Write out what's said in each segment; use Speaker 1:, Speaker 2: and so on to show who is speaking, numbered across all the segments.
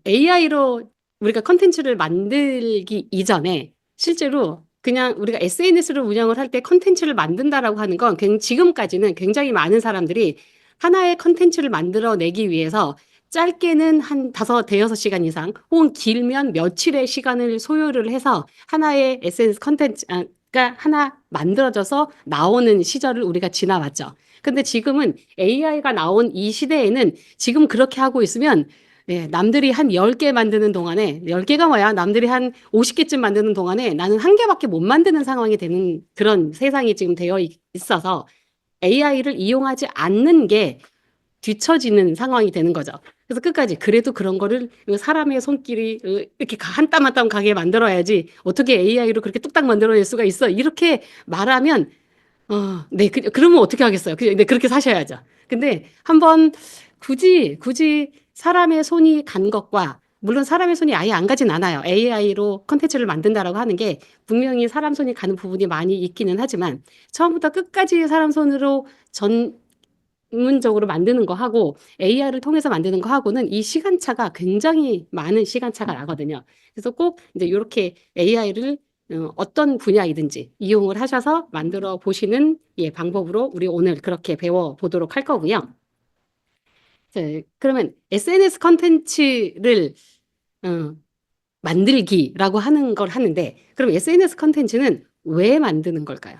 Speaker 1: AI로 우리가 컨텐츠를 만들기 이전에 실제로 그냥 우리가 SNS를 운영을 할 때 컨텐츠를 만든다라고 하는 건 지금까지는 굉장히 많은 사람들이 하나의 컨텐츠를 만들어내기 위해서 짧게는 한 5, 6시간 이상 혹은 길면 며칠의 시간을 소요를 해서 하나의 SNS 컨텐츠가 하나 만들어져서 나오는 시절을 우리가 지나왔죠. 근데 지금은 AI가 나온 이 시대에는 지금 그렇게 하고 있으면 네, 남들이 한 10개 만드는 동안에, 10개가 뭐야? 남들이 한 50개쯤 만드는 동안에 나는 한 개밖에 못 만드는 상황이 되는 그런 세상이 지금 되어 있어서 AI를 이용하지 않는 게 뒤처지는 상황이 되는 거죠. 그래서 끝까지 그래도 그런 거를 사람의 손길이 이렇게 한 땀 한 땀 가게 만들어야지 어떻게 AI로 그렇게 뚝딱 만들어낼 수가 있어. 이렇게 말하면 네, 그러면 어떻게 하겠어요? 네, 그렇게 사셔야죠. 근데 한번 굳이 사람의 손이 간 것과, 물론 사람의 손이 아예 안 가진 않아요. AI로 컨텐츠를 만든다라고 하는 게 분명히 사람 손이 가는 부분이 많이 있기는 하지만, 처음부터 끝까지 사람 손으로 전문적으로 만드는 거 하고, AI를 통해서 만드는 거 하고는 이 시간차가 굉장히 많은 시간차가 나거든요. 그래서 꼭 이제 이렇게 AI를 어떤 분야이든지 이용을 하셔서 만들어 보시는 방법으로 우리 오늘 그렇게 배워 보도록 할 거고요. 그러면 SNS 컨텐츠를 만들기라고 하는 걸 하는데, 그럼 SNS 컨텐츠는 왜 만드는 걸까요?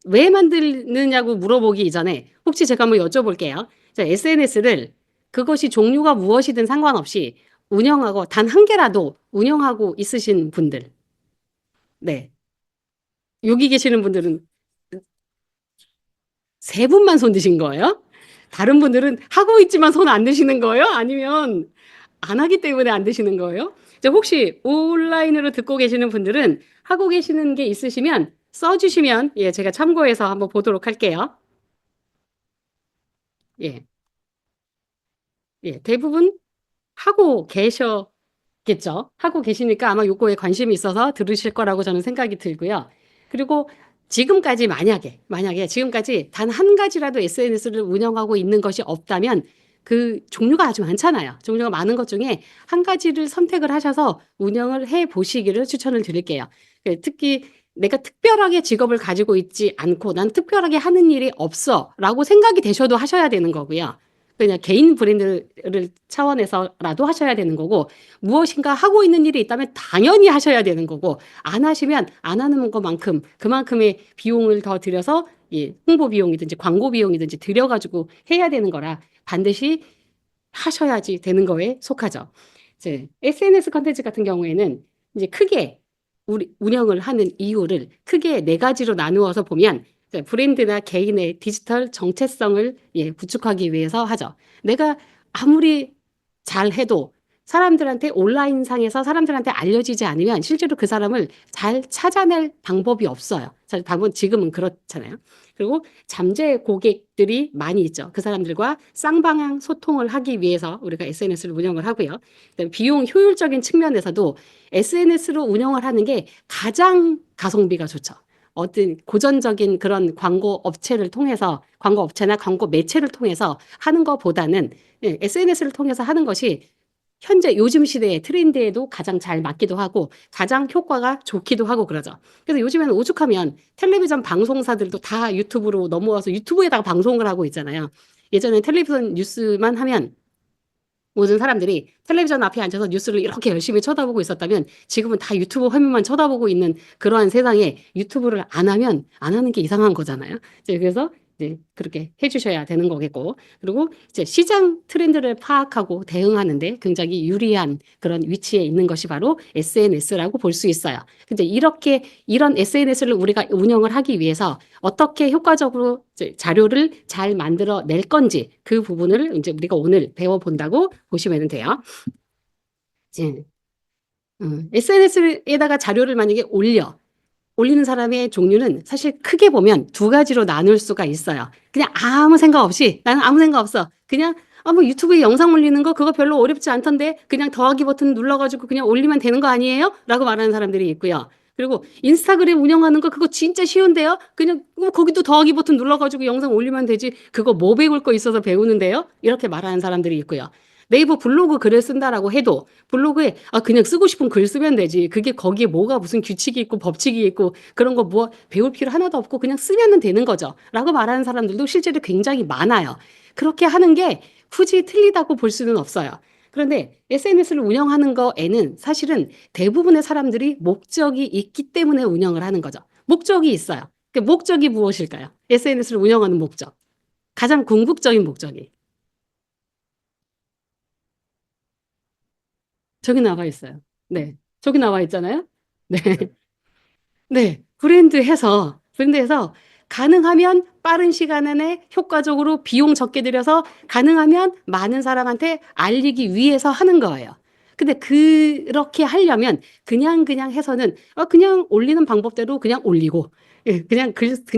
Speaker 1: 왜 만드느냐고 물어보기 이전에 혹시 제가 한번 여쭤볼게요. SNS를 그것이 종류가 무엇이든 상관없이 운영하고 단 한 개라도 운영하고 있으신 분들, 네, 여기 계시는 분들은 세 분만 손 드신 거예요? 다른 분들은 하고 있지만 손 안 드시는 거예요? 아니면 안 하기 때문에 안 드시는 거예요? 혹시 온라인으로 듣고 계시는 분들은 하고 계시는 게 있으시면 써주시면 제가 참고해서 한번 보도록 할게요. 예, 대부분 하고 계셨겠죠. 하고 계시니까 아마 요거에 관심이 있어서 들으실 거라고 저는 생각이 들고요. 그리고 지금까지 만약에 지금까지 단 한 가지라도 SNS를 운영하고 있는 것이 없다면 그 종류가 아주 많잖아요. 종류가 많은 것 중에 한 가지를 선택을 하셔서 운영을 해 보시기를 추천을 드릴게요. 특히 내가 특별하게 직업을 가지고 있지 않고 난 특별하게 하는 일이 없어 라고 생각이 되셔도 하셔야 되는 거고요. 그냥 개인 브랜드를 차원에서라도 하셔야 되는 거고, 무엇인가 하고 있는 일이 있다면 당연히 하셔야 되는 거고, 안 하시면 안 하는 것만큼 그만큼의 비용을 더 들여서 홍보 비용이든지 광고 비용이든지 들여가지고 해야 되는 거라 반드시 하셔야지 되는 거에 속하죠. 이제 SNS 컨텐츠 같은 경우에는 이제 크게 우리 운영을 하는 이유를 크게 네 가지로 나누어서 보면, 브랜드나 개인의 디지털 정체성을 구축하기 위해서 하죠. 내가 아무리 잘해도 사람들한테 온라인상에서 사람들한테 알려지지 않으면 실제로 그 사람을 잘 찾아낼 방법이 없어요. 방법은 지금은 그렇잖아요. 그리고 잠재 고객들이 많이 있죠. 그 사람들과 쌍방향 소통을 하기 위해서 우리가 SNS를 운영을 하고요. 비용 효율적인 측면에서도 SNS로 운영을 하는 게 가장 가성비가 좋죠. 어떤 고전적인 그런 광고 업체를 통해서, 광고 업체나 광고 매체를 통해서 하는 것보다는 SNS를 통해서 하는 것이 현재 요즘 시대의 트렌드에도 가장 잘 맞기도 하고 가장 효과가 좋기도 하고 그러죠. 그래서 요즘에는 오죽하면 텔레비전 방송사들도 다 유튜브로 넘어와서 유튜브에다가 방송을 하고 있잖아요. 예전에 텔레비전 뉴스만 하면 모든 사람들이 텔레비전 앞에 앉아서 뉴스를 이렇게 열심히 쳐다보고 있었다면 지금은 다 유튜브 화면만 쳐다보고 있는 그러한 세상에 유튜브를 안 하면 안 하는 게 이상한 거잖아요. 그래서 이제 그렇게 해주셔야 되는 거겠고, 그리고 이제 시장 트렌드를 파악하고 대응하는데 굉장히 유리한 그런 위치에 있는 것이 바로 SNS라고 볼 수 있어요. 근데 이런 SNS를 우리가 운영을 하기 위해서 어떻게 효과적으로 이제 자료를 잘 만들어 낼 건지 그 부분을 이제 우리가 오늘 배워본다고 보시면 돼요. 이제 SNS에다가 자료를 만약에 올리는 사람의 종류는 사실 크게 보면 두 가지로 나눌 수가 있어요. 그냥 아무 생각 없이 나는 아무 생각 없어. 그냥 뭐 유튜브에 영상 올리는 거 그거 별로 어렵지 않던데 그냥 더하기 버튼 눌러가지고 그냥 올리면 되는 거 아니에요? 라고 말하는 사람들이 있고요. 그리고 인스타그램 운영하는 거 그거 진짜 쉬운데요? 그냥 거기도 더하기 버튼 눌러가지고 영상 올리면 되지. 그거 뭐 배울 거 있어서 배우는데요? 이렇게 말하는 사람들이 있고요. 네이버 블로그 글을 쓴다라고 해도 블로그에 그냥 쓰고 싶은 글 쓰면 되지. 그게 거기에 뭐가 무슨 규칙이 있고 법칙이 있고 그런 거 뭐 배울 필요 하나도 없고 그냥 쓰면 되는 거죠. 라고 말하는 사람들도 실제로 굉장히 많아요. 그렇게 하는 게 굳이 틀리다고 볼 수는 없어요. 그런데 SNS를 운영하는 거에는 사실은 대부분의 사람들이 목적이 있기 때문에 운영을 하는 거죠. 목적이 있어요. 그 목적이 무엇일까요? SNS를 운영하는 목적. 가장 궁극적인 목적이. 저기 나와 있어요. 네. 저기 나와 있잖아요. 네. 네. 브랜드해서 가능하면 빠른 시간 안에 효과적으로 비용 적게 들여서 가능하면 많은 사람한테 알리기 위해서 하는 거예요. 근데 그렇게 하려면 그냥 해서는 그냥 올리는 방법대로 그냥 올리고 예, 그냥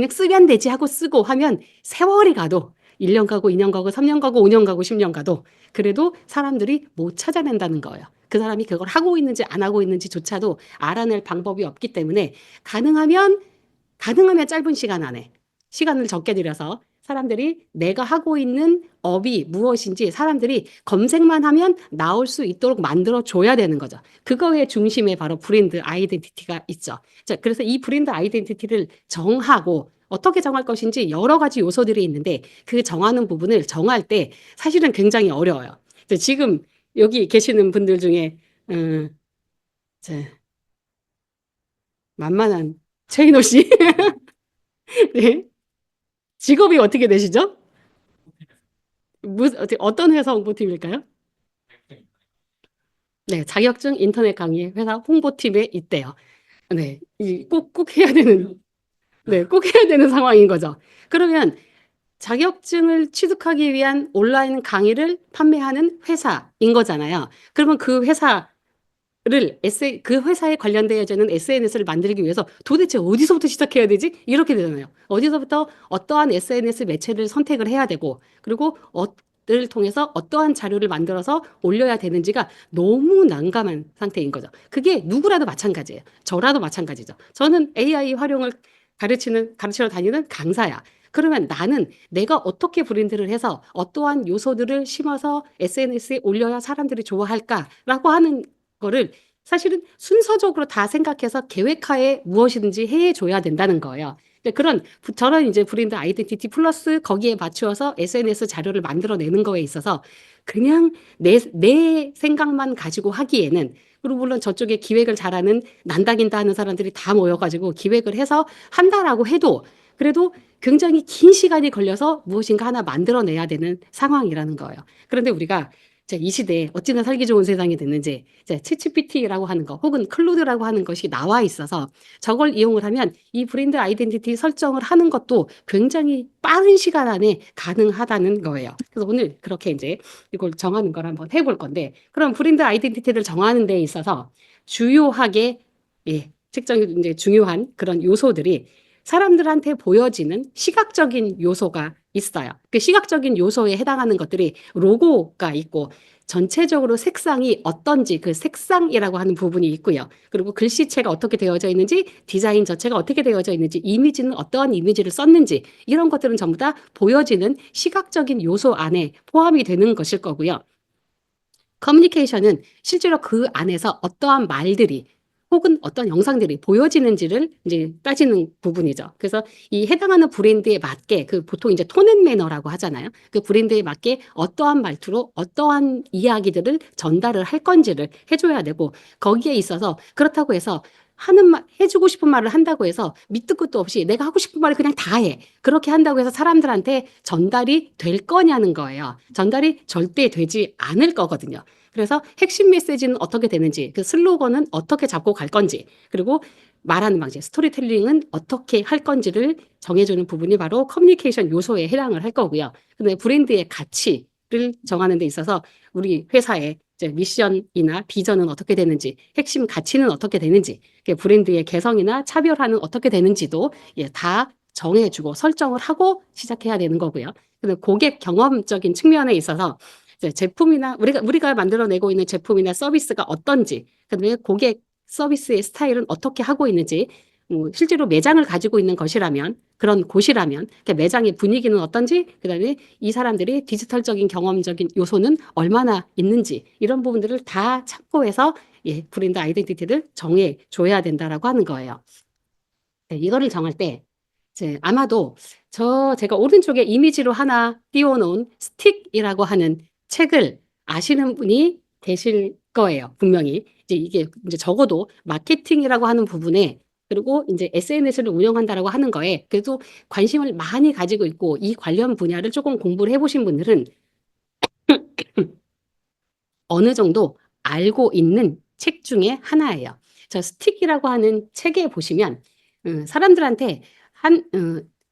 Speaker 1: 쓰면 되지 하고 쓰고 하면 세월이 가도 1년 가고 2년 가고 3년 가고 5년 가고 10년 가도 그래도 사람들이 못 찾아낸다는 거예요. 그 사람이 그걸 하고 있는지 안 하고 있는지조차도 알아낼 방법이 없기 때문에 가능하면 짧은 시간 안에 시간을 적게 들여서 사람들이 내가 하고 있는 업이 무엇인지 사람들이 검색만 하면 나올 수 있도록 만들어 줘야 되는 거죠. 그거의 중심에 바로 브랜드 아이덴티티가 있죠. 자, 그래서 이 브랜드 아이덴티티를 정하고 어떻게 정할 것인지 여러 가지 요소들이 있는데 그 정하는 부분을 정할 때 사실은 굉장히 어려워요. 지금 여기 계시는 분들 중에 음, 제 만만한 최인호 씨, 네. 직업이 어떻게 되시죠? 어떤 회사 홍보팀일까요? 네, 자격증 인터넷 강의 회사 홍보팀에 있대요. 네, 꼭 해야 되는, 네, 꼭 해야 되는 상황인 거죠. 그러면 자격증을 취득하기 위한 온라인 강의를 판매하는 회사인 거잖아요. 그러면 그 회사에 관련되어지는 SNS를 만들기 위해서 도대체 어디서부터 시작해야 되지? 이렇게 되잖아요. 어디서부터 어떠한 SNS 매체를 선택을 해야 되고, 그리고 를 통해서 어떠한 자료를 만들어서 올려야 되는지가 너무 난감한 상태인 거죠. 그게 누구라도 마찬가지예요. 저라도 마찬가지죠. 저는 AI 활용을 가르치러 다니는 강사야. 그러면 나는 내가 어떻게 브랜드를 해서 어떠한 요소들을 심어서 SNS에 올려야 사람들이 좋아할까라고 하는 거를 사실은 순서적으로 다 생각해서 계획하에 무엇이든지 해줘야 된다는 거예요. 저런 이제 브랜드 아이덴티티 플러스 거기에 맞추어서 SNS 자료를 만들어내는 거에 있어서 그냥 내 생각만 가지고 하기에는 그리고 물론 저쪽에 기획을 잘하는 난다긴다 하는 사람들이 다 모여가지고 기획을 해서 한다라고 해도 그래도 굉장히 긴 시간이 걸려서 무엇인가 하나 만들어내야 되는 상황이라는 거예요. 그런데 우리가 이 시대에 어찌나 살기 좋은 세상이 됐는지 챗GPT라고 하는 거 혹은 클로드라고 하는 것이 나와 있어서 저걸 이용을 하면 이 브랜드 아이덴티티 설정을 하는 것도 굉장히 빠른 시간 안에 가능하다는 거예요. 그래서 오늘 그렇게 이제 이걸 정하는 걸 한번 해볼 건데 그럼 브랜드 아이덴티티를 정하는 데 있어서 주요하게 측정이 이제 중요한 그런 요소들이 사람들한테 보여지는 시각적인 요소가 있어요. 그 시각적인 요소에 해당하는 것들이 로고가 있고 전체적으로 색상이 어떤지 그 색상이라고 하는 부분이 있고요. 그리고 글씨체가 어떻게 되어져 있는지 디자인 자체가 어떻게 되어져 있는지 이미지는 어떠한 이미지를 썼는지 이런 것들은 전부 다 보여지는 시각적인 요소 안에 포함이 되는 것일 거고요. 커뮤니케이션은 실제로 그 안에서 어떠한 말들이 혹은 어떤 영상들이 보여지는지를 이제 따지는 부분이죠. 그래서 이 해당하는 브랜드에 맞게 그 보통 이제 톤앤 매너라고 하잖아요. 그 브랜드에 맞게 어떠한 말투로 어떠한 이야기들을 전달을 할 건지를 해줘야 되고 거기에 있어서 그렇다고 해서 해주고 싶은 말을 한다고 해서 밑도 끝도 없이 내가 하고 싶은 말을 그냥 다 해. 그렇게 한다고 해서 사람들한테 전달이 될 거냐는 거예요. 전달이 절대 되지 않을 거거든요. 그래서 핵심 메시지는 어떻게 되는지, 그 슬로건은 어떻게 잡고 갈 건지, 그리고 말하는 방식, 스토리텔링은 어떻게 할 건지를 정해주는 부분이 바로 커뮤니케이션 요소에 해당을 할 거고요. 근데 브랜드의 가치를 정하는 데 있어서 우리 회사의 이제 미션이나 비전은 어떻게 되는지, 핵심 가치는 어떻게 되는지, 브랜드의 개성이나 차별화는 어떻게 되는지도 다 정해주고 설정을 하고 시작해야 되는 거고요. 근데 고객 경험적인 측면에 있어서 이제 제품이나 우리가 만들어내고 있는 제품이나 서비스가 어떤지, 그다음에 고객 서비스의 스타일은 어떻게 하고 있는지, 실제로 매장을 가지고 있는 것이라면 그런 곳이라면 매장의 분위기는 어떤지, 그다음에 이 사람들이 디지털적인 경험적인 요소는 얼마나 있는지 이런 부분들을 다 참고해서 브랜드 아이덴티티를 정해 줘야 된다라고 하는 거예요. 네, 이거를 정할 때 이제 아마도 제가 오른쪽에 이미지로 하나 띄워놓은 스틱이라고 하는 책을 아시는 분이 계실 거예요. 분명히. 이제 이게 이제 적어도 마케팅이라고 하는 부분에, 그리고 이제 SNS를 운영한다라고 하는 거에 그래도 관심을 많이 가지고 있고 이 관련 분야를 조금 공부를 해보신 분들은 어느 정도 알고 있는 책 중에 하나예요. 저 스틱이라고 하는 책에 보시면 사람들한테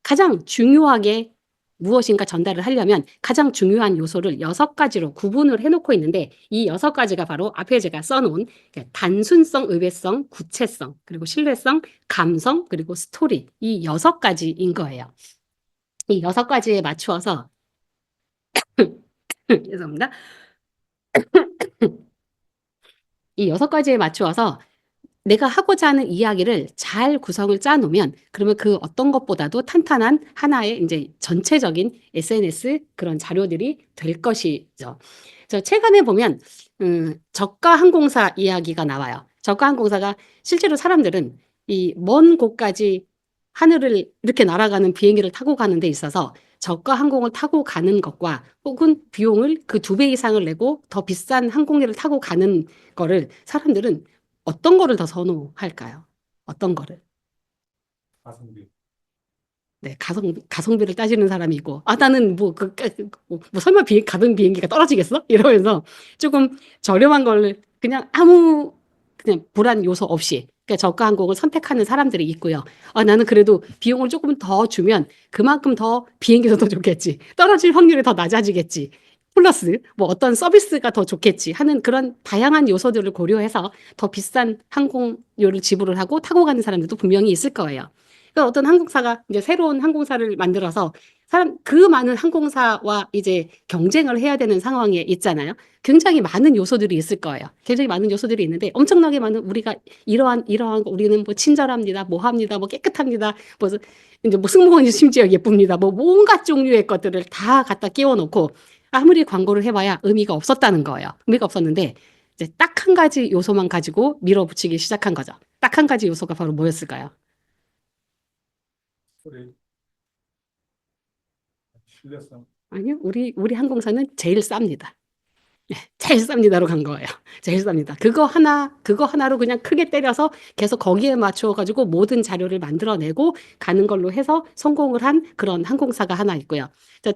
Speaker 1: 가장 중요하게 무엇인가 전달을 하려면 가장 중요한 요소를 6가지로 구분을 해놓고 있는데, 이 6가지가 바로 앞에 제가 써놓은 단순성, 의외성, 구체성, 그리고 신뢰성, 감성, 그리고 스토리, 이 6가지인 거예요. 이 6가지에 맞추어서 죄송합니다. 이 6가지에 맞추어서 내가 하고자 하는 이야기를 잘 구성을 짜놓으면 그러면 그 어떤 것보다도 탄탄한 하나의 이제 전체적인 SNS 그런 자료들이 될 것이죠. 최근에 보면 저가 항공사 이야기가 나와요. 저가 항공사가 실제로 사람들은 이 먼 곳까지 하늘을 이렇게 날아가는 비행기를 타고 가는 데 있어서 저가 항공을 타고 가는 것과 혹은 비용을 그 2배 이상을 내고 더 비싼 항공기를 타고 가는 거를 사람들은 어떤 거를 더 선호할까요? 어떤 거를?
Speaker 2: 가성비.
Speaker 1: 네, 가성비를 따지는 사람이 있고, 나는 설마 가던 비행기가 떨어지겠어? 이러면서 조금 저렴한 걸 그냥 그냥 불안 요소 없이, 그러니까 저가 항공을 선택하는 사람들이 있고요. 나는 그래도 비용을 조금 더 주면 그만큼 더 비행기도 더 좋겠지. 떨어질 확률이 더 낮아지겠지. 플러스 뭐 어떤 서비스가 더 좋겠지 하는 그런 다양한 요소들을 고려해서 더 비싼 항공료를 지불을 하고 타고 가는 사람들도 분명히 있을 거예요. 그러니까 어떤 항공사가 이제 새로운 항공사를 만들어서 그 많은 항공사와 이제 경쟁을 해야 되는 상황에 있잖아요. 굉장히 많은 요소들이 있을 거예요. 굉장히 많은 요소들이 있는데 엄청나게 많은 우리가 이러한 거 우리는 뭐 친절합니다, 뭐 합니다, 뭐 깨끗합니다, 뭐 이제 뭐 승무원이 심지어 예쁩니다, 뭐 온갖 종류의 것들을 다 갖다 끼워 놓고 아무리 광고를 해봐야 의미가 없었다는 거예요. 의미가 없었는데 이제 딱 한 가지 요소만 가지고 밀어붙이기 시작한 거죠. 딱 한 가지 요소가 바로 뭐였을까요?
Speaker 2: 소리, 신뢰성.
Speaker 1: 아니요, 우리 항공사는 제일 쌉니다. 제일 쌉니다로 간 거예요. 제일 쌉니다. 그거 하나로 그냥 크게 때려서 계속 거기에 맞춰 가지고 모든 자료를 만들어내고 가는 걸로 해서 성공을 한 그런 항공사가 하나 있고요.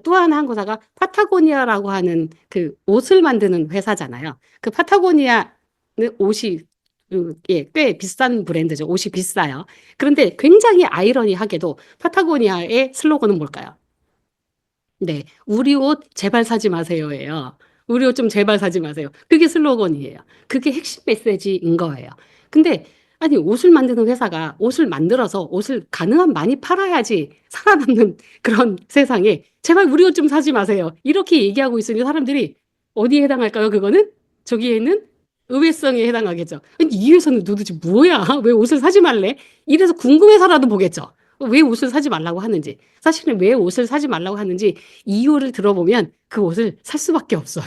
Speaker 1: 또 하나 항공사가 파타고니아라고 하는 그 옷을 만드는 회사잖아요. 그 파타고니아는 옷이 꽤 비싼 브랜드죠. 옷이 비싸요. 그런데 굉장히 아이러니하게도 파타고니아의 슬로건은 뭘까요? 네, 우리 옷 제발 사지 마세요예요. 우리 옷 좀 제발 사지 마세요. 그게 슬로건이에요. 그게 핵심 메시지인 거예요. 근데 아니 옷을 만드는 회사가 옷을 만들어서 옷을 가능한 많이 팔아야지 살아남는 그런 세상에 제발 우리 옷 좀 사지 마세요. 이렇게 얘기하고 있으니 사람들이 어디에 해당할까요? 그거는 저기에는 의외성에 해당하겠죠. 아니, 이 회사는 도대체 뭐야? 왜 옷을 사지 말래? 이래서 궁금해서라도 보겠죠. 왜 옷을 사지 말라고 하는지. 사실은 왜 옷을 사지 말라고 하는지 이유를 들어보면 그 옷을 살 수밖에 없어요.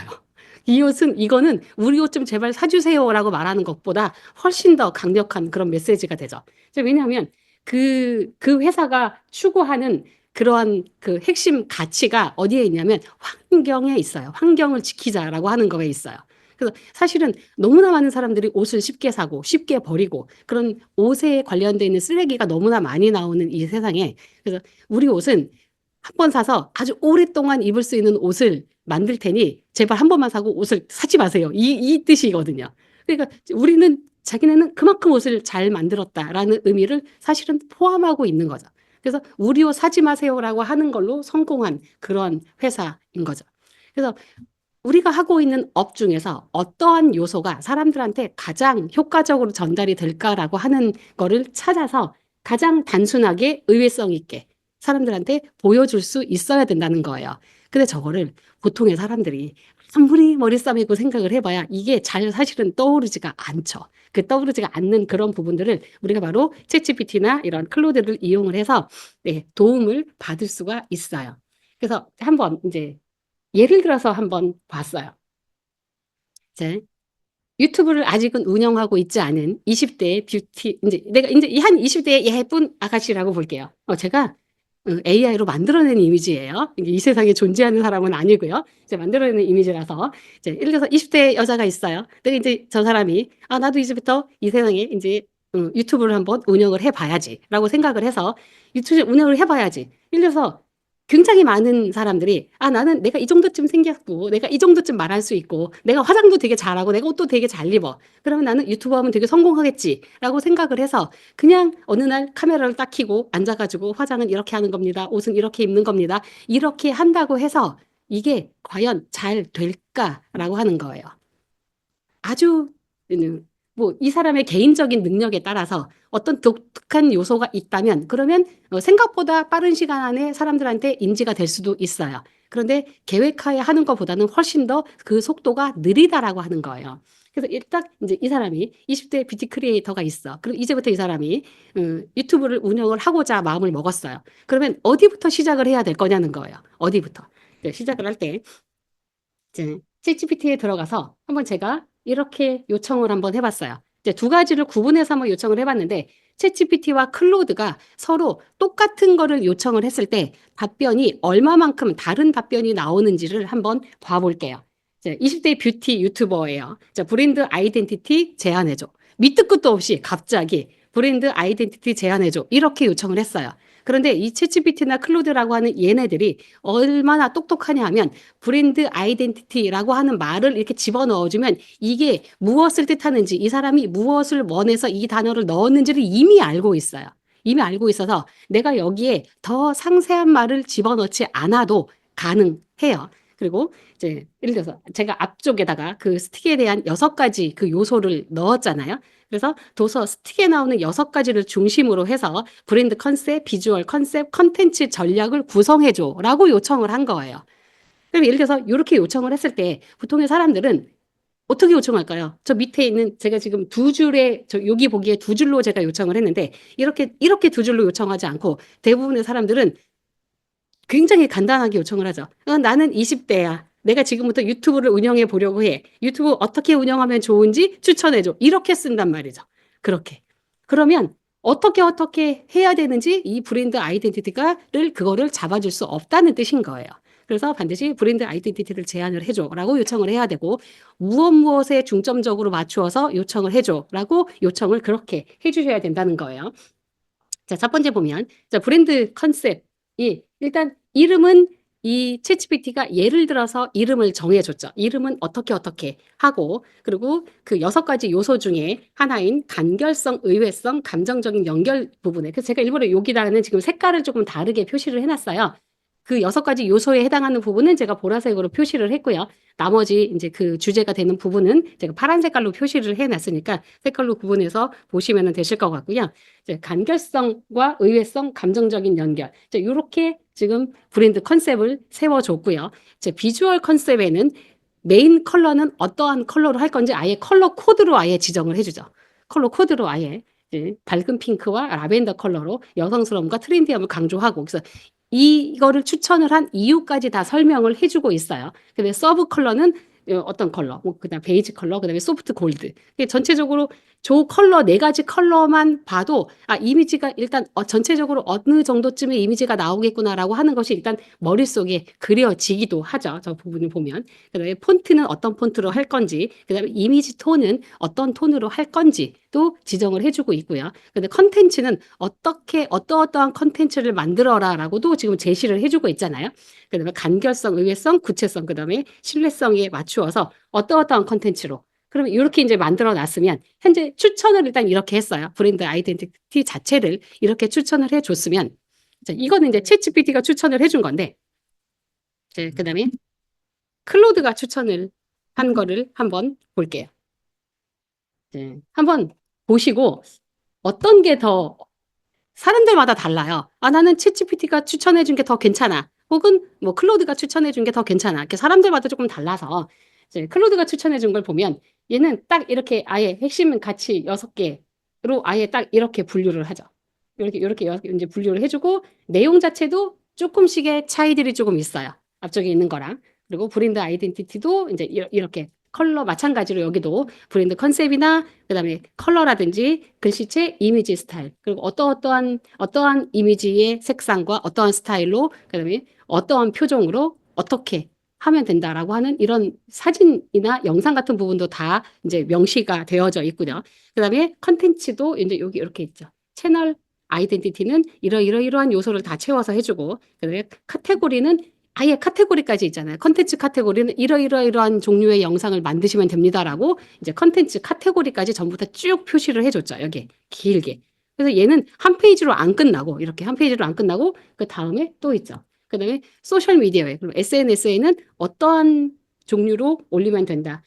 Speaker 1: 이거는 우리 옷 좀 제발 사주세요라고 말하는 것보다 훨씬 더 강력한 그런 메시지가 되죠. 왜냐하면 그 회사가 추구하는 그러한 그 핵심 가치가 어디에 있냐면 환경에 있어요. 환경을 지키자라고 하는 거에 있어요. 그래서 사실은 너무나 많은 사람들이 옷을 쉽게 사고 쉽게 버리고 그런 옷에 관련돼 있는 쓰레기가 너무나 많이 나오는 이 세상에, 그래서 우리 옷은 한 번 사서 아주 오랫동안 입을 수 있는 옷을 만들 테니 제발 한 번만 사고 옷을 사지 마세요. 이 뜻이거든요. 그러니까 자기네는 그만큼 옷을 잘 만들었다라는 의미를 사실은 포함하고 있는 거죠. 그래서 우리 옷 사지 마세요라고 하는 걸로 성공한 그런 회사인 거죠. 그래서 우리가 하고 있는 업 중에서 어떠한 요소가 사람들한테 가장 효과적으로 전달이 될까라고 하는 거를 찾아서 가장 단순하게 의외성 있게 사람들한테 보여줄 수 있어야 된다는 거예요. 근데 저거를 보통의 사람들이 아무리 머리 싸매고 생각을 해봐야 이게 잘 사실은 떠오르지가 않죠. 그 떠오르지가 않는 그런 부분들을 우리가 바로 챗GPT나 이런 클로드를 이용을 해서 네, 도움을 받을 수가 있어요. 그래서 한번 이제 예를 들어서 한번 봤어요. 이제 유튜브를 아직은 운영하고 있지 않은 20대의 뷰티, 이제 내가 이제 한 20대의 예쁜 아가씨라고 볼게요. 제가 AI로 만들어낸 이미지예요. 이게 이 세상에 존재하는 사람은 아니고요. 이제 만들어내는 이미지라서 이제 예를 들어서 20대 여자가 있어요. 근데 이제 저 사람이 나도 이제부터 이 세상에 이제 유튜브를 한번 운영을 해봐야지라고 생각을 해서 유튜브 운영을 해봐야지. 예를 들어서 굉장히 많은 사람들이 나는 내가 이 정도쯤 생겼고 내가 이 정도쯤 말할 수 있고 내가 화장도 되게 잘하고 내가 옷도 되게 잘 입어. 그러면 나는 유튜브 하면 되게 성공하겠지라고 생각을 해서 그냥 어느 날 카메라를 딱 켜고 앉아가지고 화장은 이렇게 하는 겁니다. 옷은 이렇게 입는 겁니다. 이렇게 한다고 해서 이게 과연 잘 될까라고 하는 거예요. 아주 뭐 이 사람의 개인적인 능력에 따라서 어떤 독특한 요소가 있다면 그러면 생각보다 빠른 시간 안에 사람들한테 인지가 될 수도 있어요. 그런데 계획하에 하는 것보다는 훨씬 더 그 속도가 느리다라고 하는 거예요. 그래서 일단 이제 이 사람이 20대 뷰티 크리에이터가 있어. 그럼 이제부터 이 사람이 유튜브를 운영을 하고자 마음을 먹었어요. 그러면 어디부터 시작을 해야 될 거냐는 거예요. 어디부터. 시작을 할때 이제 챗GPT에 들어가서 한번 제가 이렇게 요청을 한번 해봤어요. 이제 두 가지를 구분해서 한번 요청을 해봤는데 챗GPT와 클로드가 서로 똑같은 거를 요청을 했을 때 답변이 얼마만큼 다른 답변이 나오는지를 한번 봐볼게요. 이제 20대 뷰티 유튜버예요. 자, 브랜드 아이덴티티 제안해줘. 밑도 끝도 없이 갑자기 브랜드 아이덴티티 제안해줘. 이렇게 요청을 했어요. 그런데 이 챗GPT나 클로드라고 하는 얘네들이 얼마나 똑똑하냐 하면 브랜드 아이덴티티라고 하는 말을 이렇게 집어넣어주면 이게 무엇을 뜻하는지 이 사람이 무엇을 원해서 이 단어를 넣었는지를 이미 알고 있어요. 이미 알고 있어서 내가 여기에 더 상세한 말을 집어넣지 않아도 가능해요. 그리고 이제 예를 들어서 제가 앞쪽에다가 그 스틱에 대한 6가지 그 요소를 넣었잖아요. 그래서 도서 스틱에 나오는 6가지를 중심으로 해서 브랜드 컨셉, 비주얼 컨셉, 컨텐츠 전략을 구성해줘라고 요청을 한 거예요. 그럼 예를 들어서 이렇게 요청을 했을 때 보통의 사람들은 어떻게 요청할까요? 저 밑에 있는 제가 지금 두 줄에 저 여기 보기에 두 줄로 제가 요청을 했는데 이렇게 두 줄로 요청하지 않고 대부분의 사람들은 굉장히 간단하게 요청을 하죠. 나는 20대야. 내가 지금부터 유튜브를 운영해 보려고 해. 유튜브 어떻게 운영하면 좋은지 추천해줘. 이렇게 쓴단 말이죠. 그렇게. 그러면 어떻게 해야 되는지 이 브랜드 아이덴티티가를 그거를 잡아줄 수 없다는 뜻인 거예요. 그래서 반드시 브랜드 아이덴티티를 제안을 해줘라고 요청을 해야 되고 무엇에 중점적으로 맞추어서 요청을 해줘라고 요청을 그렇게 해주셔야 된다는 거예요. 자, 첫 번째 보면 자, 브랜드 컨셉이 일단 이름은 이 챗GPT가 예를 들어서 이름을 정해줬죠. 이름은 어떻게 하고 그리고 그 6가지 요소 중에 하나인 간결성, 의외성, 감정적인 연결 부분에 그래서 제가 일부러 여기다가는 지금 색깔을 조금 다르게 표시를 해놨어요. 그 6가지 요소에 해당하는 부분은 제가 보라색으로 표시를 했고요. 나머지 이제 그 주제가 되는 부분은 제가 파란 색깔로 표시를 해놨으니까 색깔로 구분해서 보시면 되실 것 같고요. 이제 간결성과 의외성, 감정적인 연결. 이제 이렇게 지금 브랜드 컨셉을 세워줬고요. 이제 비주얼 컨셉에는 메인 컬러는 어떠한 컬러로 할 건지 아예 컬러 코드로 아예 지정을 해주죠. 컬러 코드로 아예 이제 밝은 핑크와 라벤더 컬러로 여성스러움과 트렌디함을 강조하고 그래서 이거를 추천을 한 이유까지 다 설명을 해주고 있어요. 근데 서브 컬러는 어떤 컬러, 뭐 그다음 베이지 컬러, 그다음에 소프트 골드. 이게 전체적으로 조 컬러 4가지 컬러만 봐도 이미지가 일단 전체적으로 어느 정도쯤의 이미지가 나오겠구나라고 하는 것이 일단 머릿속에 그려지기도 하죠. 저 부분을 보면. 그다음에 폰트는 어떤 폰트로 할 건지, 그다음에 이미지 톤은 어떤 톤으로 할 건지도 지정을 해주고 있고요. 근데 컨텐츠는 어떠한 컨텐츠를 만들어라라고도 지금 제시를 해주고 있잖아요. 그다음에 간결성, 의외성, 구체성, 그다음에 신뢰성에 맞추어서 어떠한 컨텐츠로 그러면 이렇게 이제 만들어 놨으면 현재 추천을 일단 이렇게 했어요. 브랜드 아이덴티티 자체를 이렇게 추천을 해 줬으면 이거는 이제 챗GPT가 추천을 해준 건데 그다음에 클로드가 추천을 한 거를 한번 볼게요. 한번 보시고 어떤 게 더 사람들마다 달라요. 아, 나는 챗GPT가 추천해 준 게 더 괜찮아. 혹은 뭐 클로드가 추천해 준 게 더 괜찮아. 이렇게 사람들마다 조금 달라서 이제 클로드가 추천해 준 걸 보면 얘는 딱 이렇게 아예 핵심 가치 6개로 아예 딱 이렇게 분류를 하죠. 이렇게 이제 분류를 해주고 내용 자체도 조금씩의 차이들이 조금 있어요. 앞쪽에 있는 거랑. 그리고 브랜드 아이덴티티도 이제 이렇게 컬러 마찬가지로 여기도 브랜드 컨셉이나 그다음에 컬러라든지 글씨체, 이미지 스타일, 그리고 어떠한 이미지의 색상과 어떠한 스타일로 그다음에 어떠한 표정으로 어떻게 하면 된다라고 하는 이런 사진이나 영상 같은 부분도 다 이제 명시가 되어져 있고요. 그다음에 컨텐츠도 이제 여기 이렇게 있죠. 채널 아이덴티티는 이러이러이러한 요소를 다 채워서 해주고 그다음에 카테고리는 아예 카테고리까지 있잖아요. 컨텐츠 카테고리는 이러이러이러한 종류의 영상을 만드시면 됩니다라고 이제 컨텐츠 카테고리까지 전부 다 쭉 표시를 해줬죠. 여기 길게. 그래서 얘는 한 페이지로 안 끝나고 이렇게 한 페이지로 안 끝나고 그 다음에 또 있죠. 그다음에 소셜 미디어에 그럼 SNS에는 어떠한 종류로 올리면 된다.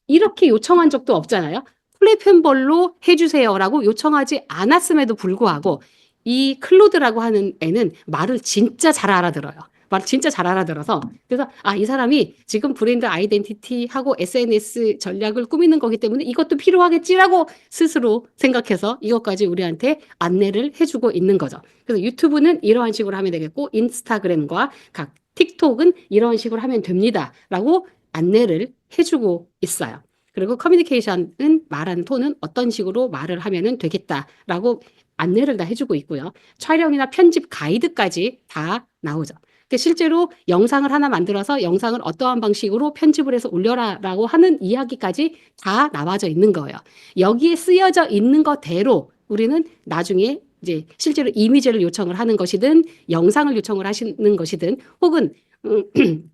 Speaker 1: 이렇게 요청한 적도 없잖아요. 플랫폼별로 해주세요라고 요청하지 않았음에도 불구하고 이 클로드라고 하는 애는 말을 진짜 잘 알아들어요. 말 진짜 잘 알아들어서 그래서 아, 이 사람이 지금 브랜드 아이덴티티하고 SNS 전략을 꾸미는 거기 때문에 이것도 필요하겠지라고 스스로 생각해서 이것까지 우리한테 안내를 해주고 있는 거죠. 그래서 유튜브는 이러한 식으로 하면 되겠고 인스타그램과 각 틱톡은 이런 식으로 하면 됩니다라고 안내를 해주고 있어요. 그리고 커뮤니케이션은 말하는 톤은 어떤 식으로 말을 하면 되겠다라고 안내를 다 해주고 있고요. 촬영이나 편집 가이드까지 다 나오죠. 실제로 영상을 하나 만들어서 영상을 어떠한 방식으로 편집을 해서 올려라라고 하는 이야기까지 다 나와져 있는 거예요. 여기에 쓰여져 있는 것대로 우리는 나중에 이제 실제로 이미지를 요청을 하는 것이든 영상을 요청을 하시는 것이든 혹은